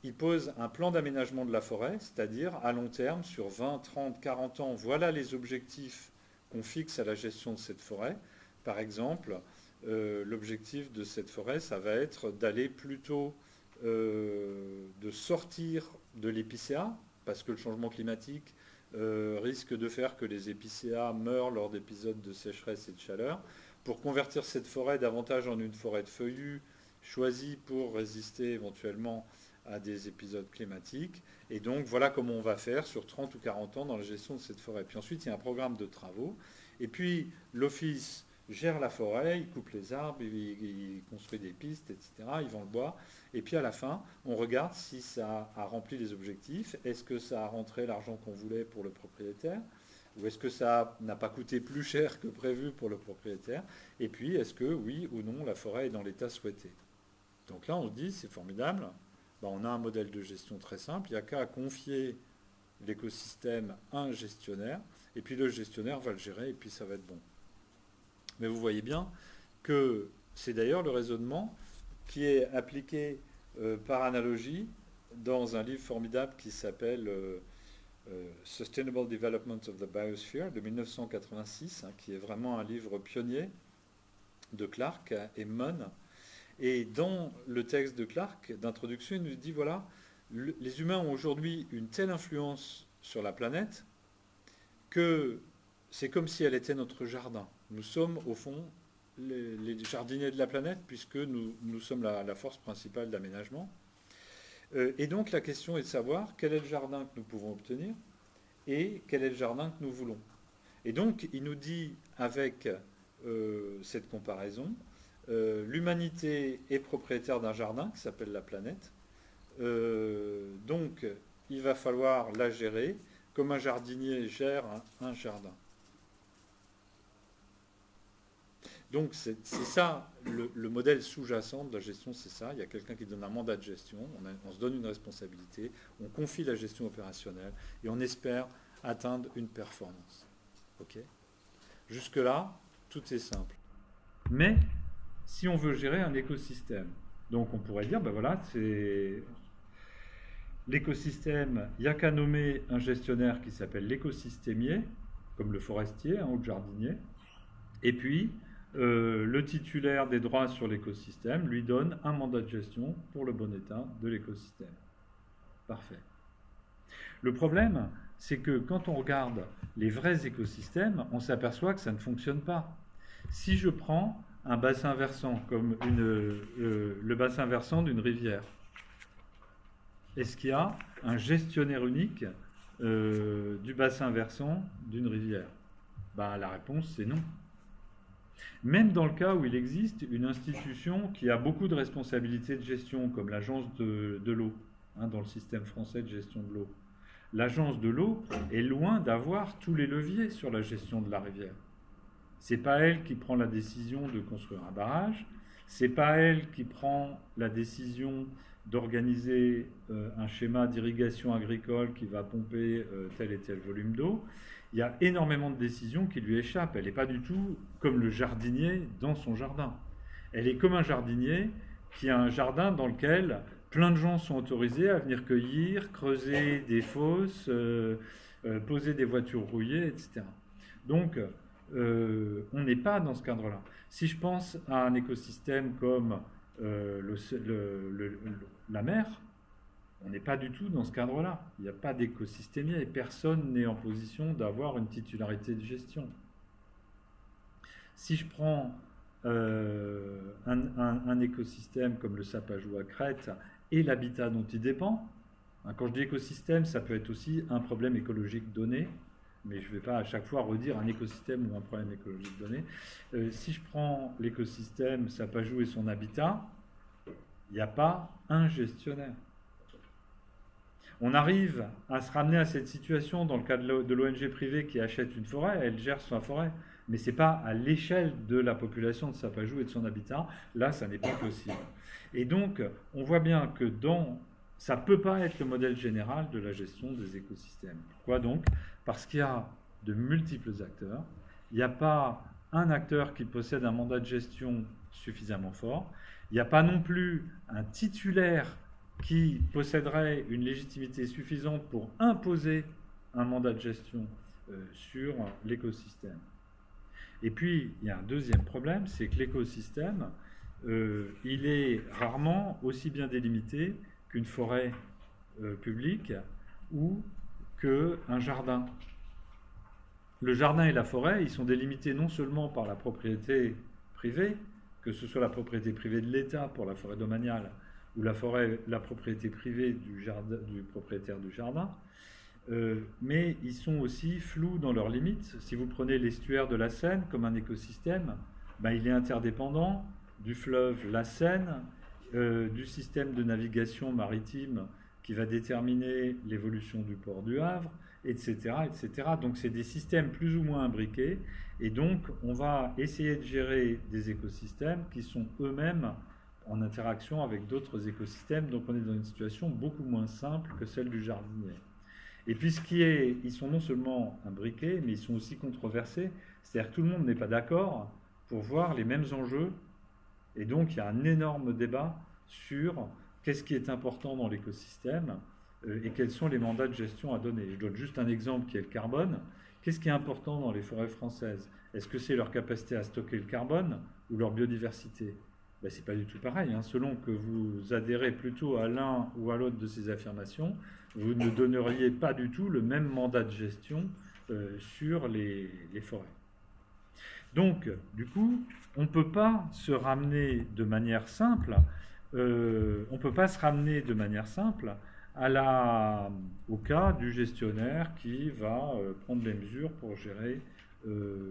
Il pose un plan d'aménagement de la forêt, c'est-à-dire à long terme, sur 20, 30, 40 ans, voilà les objectifs qu'on fixe à la gestion de cette forêt. Par exemple, l'objectif de cette forêt, ça va être d'aller plutôt de sortir de l'épicéa, parce que le changement climatique risque de faire que les épicéas meurent lors d'épisodes de sécheresse et de chaleur, pour convertir cette forêt davantage en une forêt de feuillus, choisie pour résister éventuellement à des épisodes climatiques. Et donc, voilà comment on va faire sur 30 ou 40 ans dans la gestion de cette forêt. Puis ensuite, il y a un programme de travaux. Et puis, l'Office gère la forêt, il coupe les arbres, il construit des pistes, etc. Il vend le bois. Et puis, à la fin, on regarde si ça a rempli les objectifs. Est-ce que ça a rentré l'argent qu'on voulait pour le propriétaire ? Ou est-ce que ça n'a pas coûté plus cher que prévu pour le propriétaire ? Et puis, est-ce que, oui ou non, la forêt est dans l'état souhaité ? Donc là, on se dit, c'est formidable. On a un modèle de gestion très simple. Il n'y a qu'à confier l'écosystème à un gestionnaire, et puis le gestionnaire va le gérer, et puis ça va être bon. Mais vous voyez bien que c'est d'ailleurs le raisonnement qui est appliqué par analogie dans un livre formidable qui s'appelle Sustainable Development of the Biosphere de 1986, qui est vraiment un livre pionnier de Clark et Munn. Et dans le texte de Clark d'introduction, il nous dit voilà, les humains ont aujourd'hui une telle influence sur la planète que c'est comme si elle était notre jardin. Nous sommes au fond les jardiniers de la planète puisque nous sommes la force principale d'aménagement. Et donc la question est de savoir quel est le jardin que nous pouvons obtenir et quel est le jardin que nous voulons. Et donc il nous dit avec cette comparaison, l'humanité est propriétaire d'un jardin qui s'appelle la planète. Donc il va falloir la gérer comme un jardinier gère un jardin. Donc c'est ça, le modèle sous-jacent de la gestion, c'est ça. Il y a quelqu'un qui donne un mandat de gestion, on se donne une responsabilité, on confie la gestion opérationnelle et on espère atteindre une performance. Okay ? Jusque-là, tout est simple. Mais si on veut gérer un écosystème, donc on pourrait dire, ben voilà, c'est l'écosystème, il n'y a qu'à nommer un gestionnaire qui s'appelle l'écosystémier, comme le forestier ou le jardinier, et puis le titulaire des droits sur l'écosystème lui donne un mandat de gestion pour le bon état de l'écosystème. Parfait. Le problème, c'est que quand on regarde les vrais écosystèmes, on s'aperçoit que ça ne fonctionne pas. Si je prends un bassin versant comme le bassin versant d'une rivière, est-ce qu'il y a un gestionnaire unique du bassin versant d'une rivière ? Ben, la réponse, c'est non. Même dans le cas où il existe une institution qui a beaucoup de responsabilités de gestion, comme l'agence de l'eau, dans le système français de gestion de l'eau. L'agence de l'eau est loin d'avoir tous les leviers sur la gestion de la rivière. C'est pas elle qui prend la décision de construire un barrage, c'est pas elle qui prend la décision d'organiser un schéma d'irrigation agricole qui va pomper tel et tel volume d'eau. Il y a énormément de décisions qui lui échappent. Elle n'est pas du tout comme le jardinier dans son jardin. Elle est comme un jardinier qui a un jardin dans lequel plein de gens sont autorisés à venir cueillir, creuser des fosses, poser des voitures rouillées, etc. Donc, on n'est pas dans ce cadre-là. Si je pense à un écosystème comme la mer, on n'est pas du tout dans ce cadre-là. Il n'y a pas d'écosystémie et personne n'est en position d'avoir une titularité de gestion. Si je prends un écosystème comme le Sapajou à Crète et l'habitat dont il dépend, quand je dis écosystème, ça peut être aussi un problème écologique donné, mais je ne vais pas à chaque fois redire un écosystème ou un problème écologique donné. Si je prends l'écosystème Sapajou et son habitat, il n'y a pas un gestionnaire. On arrive à se ramener à cette situation dans le cas de l'ONG privée qui achète une forêt, elle gère sa forêt, mais ce n'est pas à l'échelle de la population de Sapajou et de son habitat, là ça n'est pas possible. Et donc on voit bien que ça ne peut pas être le modèle général de la gestion des écosystèmes. Pourquoi donc ? Parce qu'il y a de multiples acteurs, il n'y a pas un acteur qui possède un mandat de gestion suffisamment fort, il n'y a pas non plus un titulaire qui posséderait une légitimité suffisante pour imposer un mandat de gestion sur l'écosystème. Et puis, il y a un deuxième problème, c'est que l'écosystème, il est rarement aussi bien délimité qu'une forêt publique ou qu'un jardin. Le jardin et la forêt, ils sont délimités non seulement par la propriété privée, que ce soit la propriété privée de l'État pour la forêt domaniale, ou la propriété privée du propriétaire du jardin, mais ils sont aussi flous dans leurs limites. Si vous prenez l'estuaire de la Seine comme un écosystème, il est interdépendant du fleuve la Seine, du système de navigation maritime qui va déterminer l'évolution du port du Havre, etc., etc. Donc c'est des systèmes plus ou moins imbriqués, et donc on va essayer de gérer des écosystèmes qui sont eux-mêmes en interaction avec d'autres écosystèmes, donc on est dans une situation beaucoup moins simple que celle du jardinier. Et puis ils sont non seulement imbriqués, mais ils sont aussi controversés. C'est-à-dire que tout le monde n'est pas d'accord pour voir les mêmes enjeux. Et donc il y a un énorme débat sur qu'est-ce qui est important dans l'écosystème et quels sont les mandats de gestion à donner. Je donne juste un exemple qui est le carbone. Qu'est-ce qui est important dans les forêts françaises? Est-ce que c'est leur capacité à stocker le carbone ou leur biodiversité? Ben, ce n'est pas du tout pareil. Hein. Selon que vous adhérez plutôt à l'un ou à l'autre de ces affirmations, vous ne donneriez pas du tout le même mandat de gestion sur les forêts. Donc, du coup, on ne peut pas se ramener de manière simple, au cas du gestionnaire qui va prendre les mesures pour gérer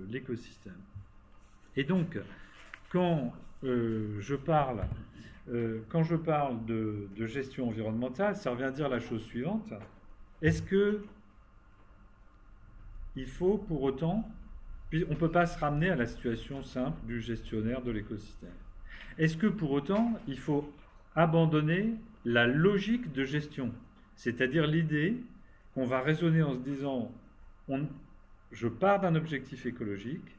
l'écosystème. Et donc, quand je parle de gestion environnementale, ça revient à dire la chose suivante. Est-ce que il faut pour autant, on ne peut pas se ramener à la situation simple du gestionnaire de l'écosystème. Est-ce que pour autant, il faut abandonner la logique de gestion, c'est-à-dire l'idée qu'on va raisonner en se disant je pars d'un objectif écologique,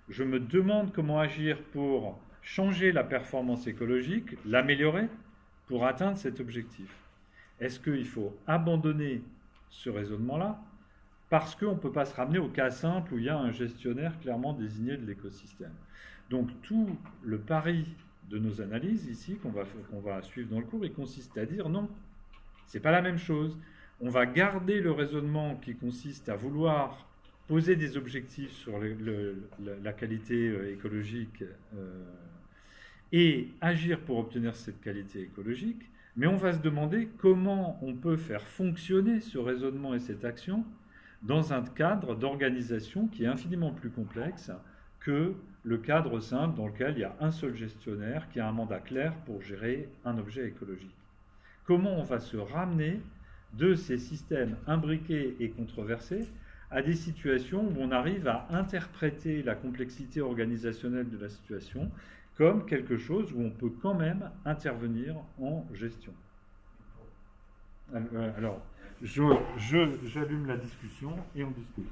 je me demande comment agir pour changer la performance écologique, l'améliorer pour atteindre cet objectif. Est-ce qu'il faut abandonner ce raisonnement-là parce qu'on ne peut pas se ramener au cas simple où il y a un gestionnaire clairement désigné de l'écosystème? Donc tout le pari de nos analyses ici, qu'on va suivre dans le cours, il consiste à dire non, ce n'est pas la même chose. On va garder le raisonnement qui consiste à vouloir poser des objectifs sur la qualité écologique et agir pour obtenir cette qualité écologique, mais on va se demander comment on peut faire fonctionner ce raisonnement et cette action dans un cadre d'organisation qui est infiniment plus complexe que le cadre simple dans lequel il y a un seul gestionnaire qui a un mandat clair pour gérer un objet écologique. Comment on va se ramener de ces systèmes imbriqués et controversés à des situations où on arrive à interpréter la complexité organisationnelle de la situation comme quelque chose où on peut quand même intervenir en gestion. Alors, j'allume la discussion et on discute.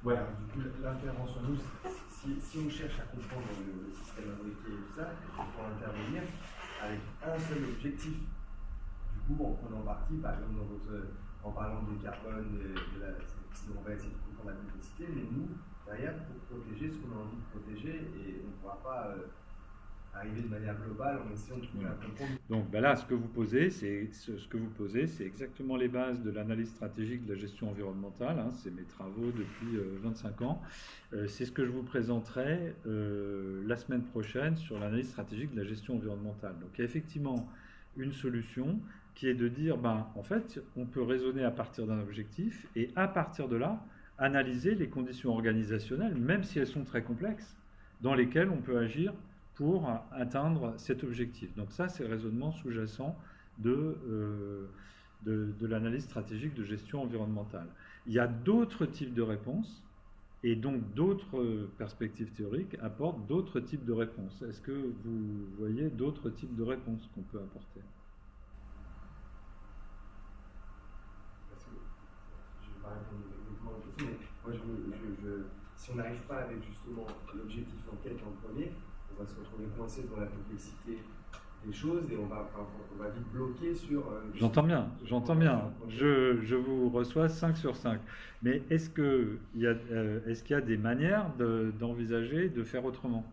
Voilà, du coup, l'intervention, nous, si on cherche à comprendre le système imbriqué et tout ça, il faut intervenir avec un seul objectif. Du coup, en prenant parti, par exemple, en parlant du carbone, on va essayer de comprendre la complexité, mais nous, derrière, pour protéger ce qu'on a envie de protéger, et on ne pourra pas arriver de manière globale en essayant de trouver un comprendre. Donc ben là, ce que vous posez, c'est exactement les bases de l'analyse stratégique de la gestion environnementale. Hein, c'est mes travaux depuis 25 ans. C'est ce que je vous présenterai la semaine prochaine sur l'analyse stratégique de la gestion environnementale. Donc il y a effectivement une solution qui est de dire, en fait, on peut raisonner à partir d'un objectif et à partir de là, analyser les conditions organisationnelles, même si elles sont très complexes, dans lesquelles on peut agir pour atteindre cet objectif. Donc ça, c'est le raisonnement sous-jacent de l'analyse stratégique de gestion environnementale. Il y a d'autres types de réponses, et donc d'autres perspectives théoriques apportent d'autres types de réponses. Est-ce que vous voyez d'autres types de réponses qu'on peut apporter? Je ne vais pas répondre exactement à la question, mais moi, si on n'arrive pas avec justement l'objectif en tête en premier, on va se retrouver coincé dans la complexité des choses et on va vite bloquer sur... J'entends bien. Je vous reçois 5 sur 5. Mais est-ce qu'il y a des manières d'envisager de faire autrement?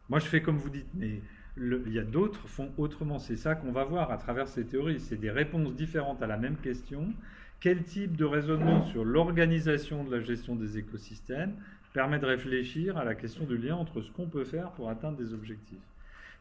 Moi, je fais comme vous dites, mais il y a d'autres qui font autrement. C'est ça qu'on va voir à travers ces théories. C'est des réponses différentes à la même question. Quel type de raisonnement sur l'organisation de la gestion des écosystèmes permet de réfléchir à la question du lien entre ce qu'on peut faire pour atteindre des objectifs?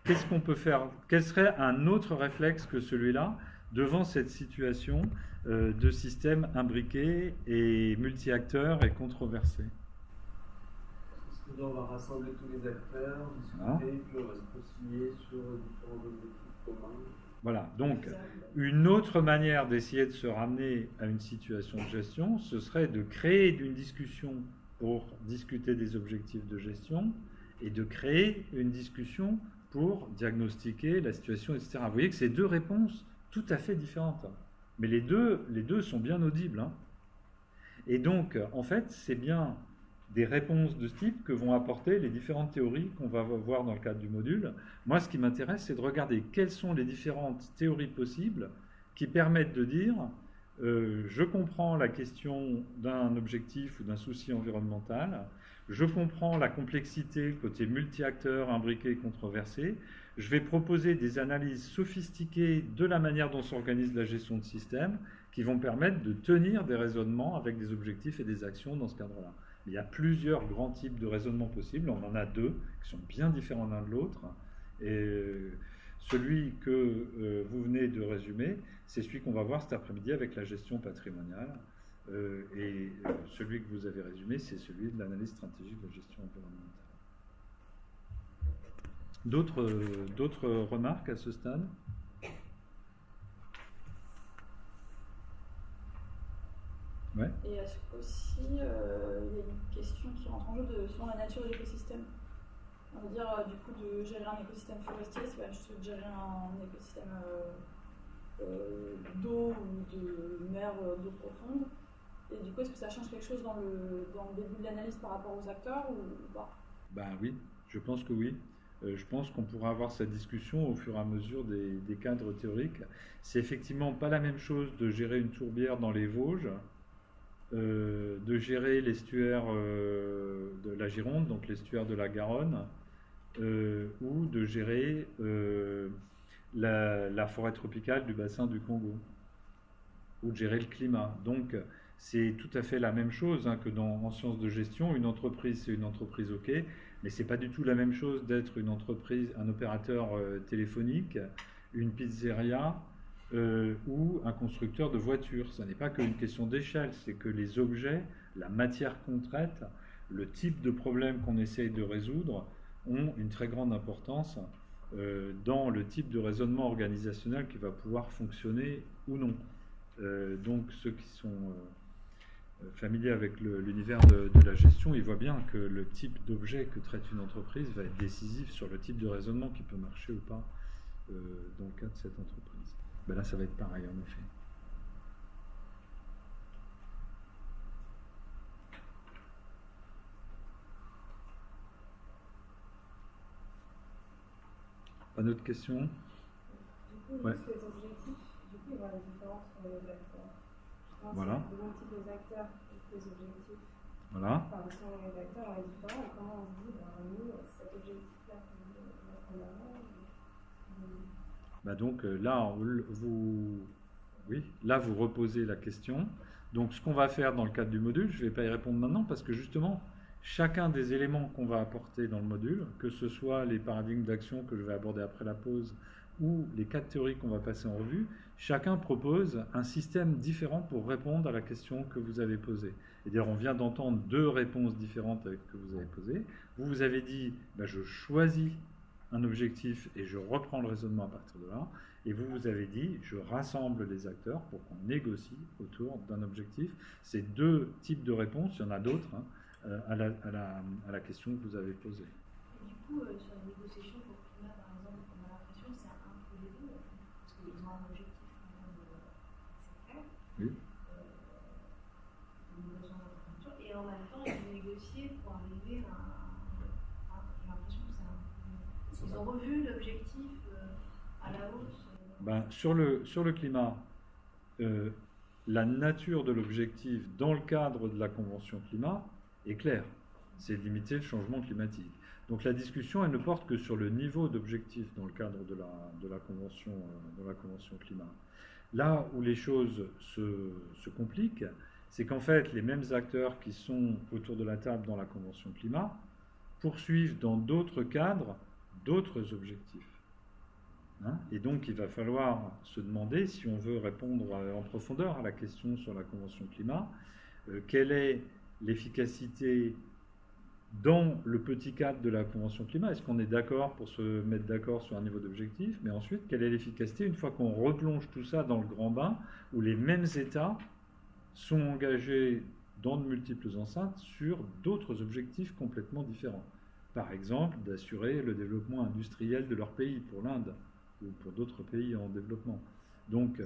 Qu'est-ce qu'on peut faire? Quel serait un autre réflexe que celui-là devant cette situation de système imbriqué et multi-acteurs et controversé? Est-ce qu'on va rassembler tous les acteurs, discuter, puis on va se concilier sur différents objectifs communs? Voilà, donc une autre manière d'essayer de se ramener à une situation de gestion, ce serait de créer une discussion pour discuter des objectifs de gestion et de créer une discussion pour diagnostiquer la situation, etc. Vous voyez que c'est deux réponses tout à fait différentes. Mais les deux sont bien audibles, hein. Et donc, en fait, c'est bien des réponses de ce type que vont apporter les différentes théories qu'on va voir dans le cadre du module. Moi, ce qui m'intéresse, c'est de regarder quelles sont les différentes théories possibles qui permettent de dire je comprends la question d'un objectif ou d'un souci environnemental, je comprends la complexité, le côté multi-acteurs, imbriqué et controversé, je vais proposer des analyses sophistiquées de la manière dont s'organise la gestion de système qui vont permettre de tenir des raisonnements avec des objectifs et des actions dans ce cadre-là. Il y a plusieurs grands types de raisonnements possibles, on en a deux qui sont bien différents l'un de l'autre. Et celui que vous venez de résumer, c'est celui qu'on va voir cet après-midi avec la gestion patrimoniale. Celui que vous avez résumé, c'est celui de l'analyse stratégique de la gestion environnementale. D'autres remarques à ce stade ? Ouais. Et est-ce qu'aussi, il y a une question qui rentre en jeu sur la nature de l'écosystème. On va dire, du coup, de gérer un écosystème forestier, c'est pas juste de gérer un écosystème d'eau ou de mer d'eau profonde. Et du coup, est-ce que ça change quelque chose dans le début de l'analyse par rapport aux acteurs ou pas ? Ben oui, je pense que oui. Je pense qu'on pourra avoir cette discussion au fur et à mesure des cadres théoriques. C'est effectivement pas la même chose de gérer une tourbière dans les Vosges, de gérer l'estuaire de la Gironde, donc l'estuaire de la Garonne, ou de gérer la forêt tropicale du bassin du Congo, ou de gérer le climat. Donc c'est tout à fait la même chose que en sciences de gestion. Une entreprise, c'est une entreprise, ok, mais c'est pas du tout la même chose d'être une entreprise, un opérateur téléphonique, une pizzeria, ou un constructeur de voitures. Ce n'est pas qu'une question d'échelle, c'est que les objets, la matière qu'on traite, le type de problème qu'on essaye de résoudre ont une très grande importance dans le type de raisonnement organisationnel qui va pouvoir fonctionner ou non. Donc ceux qui sont familiers avec l'univers de la gestion, ils voient bien que le type d'objet que traite une entreprise va être décisif sur le type de raisonnement qui peut marcher ou pas dans le cas de cette entreprise. Ben là, ça va être pareil, en effet. Pas d'autres questions ? Du coup, Ouais. juste les objectifs, du coup, il y aura la différence entre les acteurs. Je pense Voilà. que le type des acteurs et les objectifs. Voilà. Enfin, selon les acteurs, est différent. Et comment on se dit, nous, cet objectif-là qu'on veut mettre en avant. Bah donc là, vous reposez la question. Donc ce qu'on va faire dans le cadre du module, je ne vais pas y répondre maintenant parce que justement, chacun des éléments qu'on va apporter dans le module, que ce soit les paradigmes d'action que je vais aborder après la pause ou les quatre théories qu'on va passer en revue, chacun propose un système différent pour répondre à la question que vous avez posée. Et d'ailleurs, on vient d'entendre deux réponses différentes avec ce que vous avez posé. Vous avez dit, je choisis un objectif et je reprends le raisonnement à partir de là. Et vous avez dit, je rassemble les acteurs pour qu'on négocie autour d'un objectif. C'est deux types de réponses, il y en a d'autres, à la question que vous avez posée. Et du coup, sur la négociation pour le climat, par exemple, on a l'impression que c'est un peu les deux, parce qu'ils ont un objectif c'est clair. Oui. Et en même temps, ils vont négocier pour arriver à j'ai l'impression que c'est un peu... Ils ont revu l'objectif à la hausse. Sur le climat, la nature de l'objectif dans le cadre de la Convention climat est claire. C'est de limiter le changement climatique. Donc la discussion, elle ne porte que sur le niveau d'objectif dans le cadre de la Convention climat. Là où les choses se compliquent, c'est qu'en fait, les mêmes acteurs qui sont autour de la table dans la Convention climat poursuivent dans d'autres cadres d'autres objectifs. Et donc, il va falloir se demander, si on veut répondre en profondeur à la question sur la Convention climat, quelle est l'efficacité dans le petit cadre de la Convention climat? Est-ce qu'on est d'accord pour se mettre d'accord sur un niveau d'objectif? Mais ensuite, quelle est l'efficacité une fois qu'on replonge tout ça dans le grand bain, où les mêmes États sont engagés dans de multiples enceintes sur d'autres objectifs complètement différents? Par exemple, d'assurer le développement industriel de leur pays, pour l'Inde, ou pour d'autres pays en développement. Donc,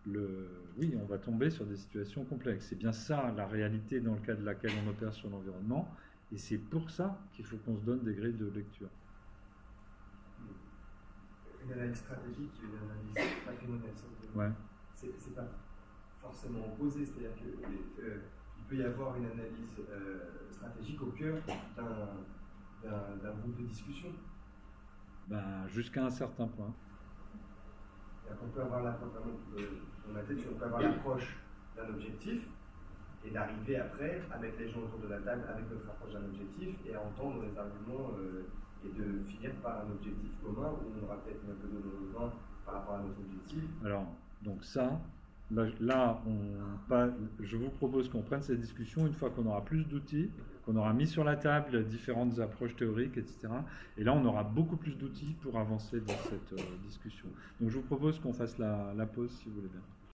oui, on va tomber sur des situations complexes. C'est bien ça la réalité dans le cadre de laquelle on opère sur l'environnement, et c'est pour ça qu'il faut qu'on se donne des grilles de lecture. Une analyse stratégique et une analyse patrimoniale, ouais. C'est pas forcément opposé, c'est-à-dire qu'il peut y avoir une analyse stratégique au cœur d'un groupe de discussion. Ben, jusqu'à un certain point. On peut avoir l'approche d'un objectif et d'arriver après à mettre les gens autour de la table avec notre approche d'un objectif et à entendre les arguments et de finir par un objectif commun où on aura peut-être un peu de nos par rapport à notre objectif. Alors, donc ça, là je vous propose qu'on prenne cette discussion une fois qu'on aura plus d'outils, qu'on aura mis sur la table différentes approches théoriques, etc. Et là, on aura beaucoup plus d'outils pour avancer dans cette discussion. Donc, je vous propose qu'on fasse la pause, si vous voulez bien.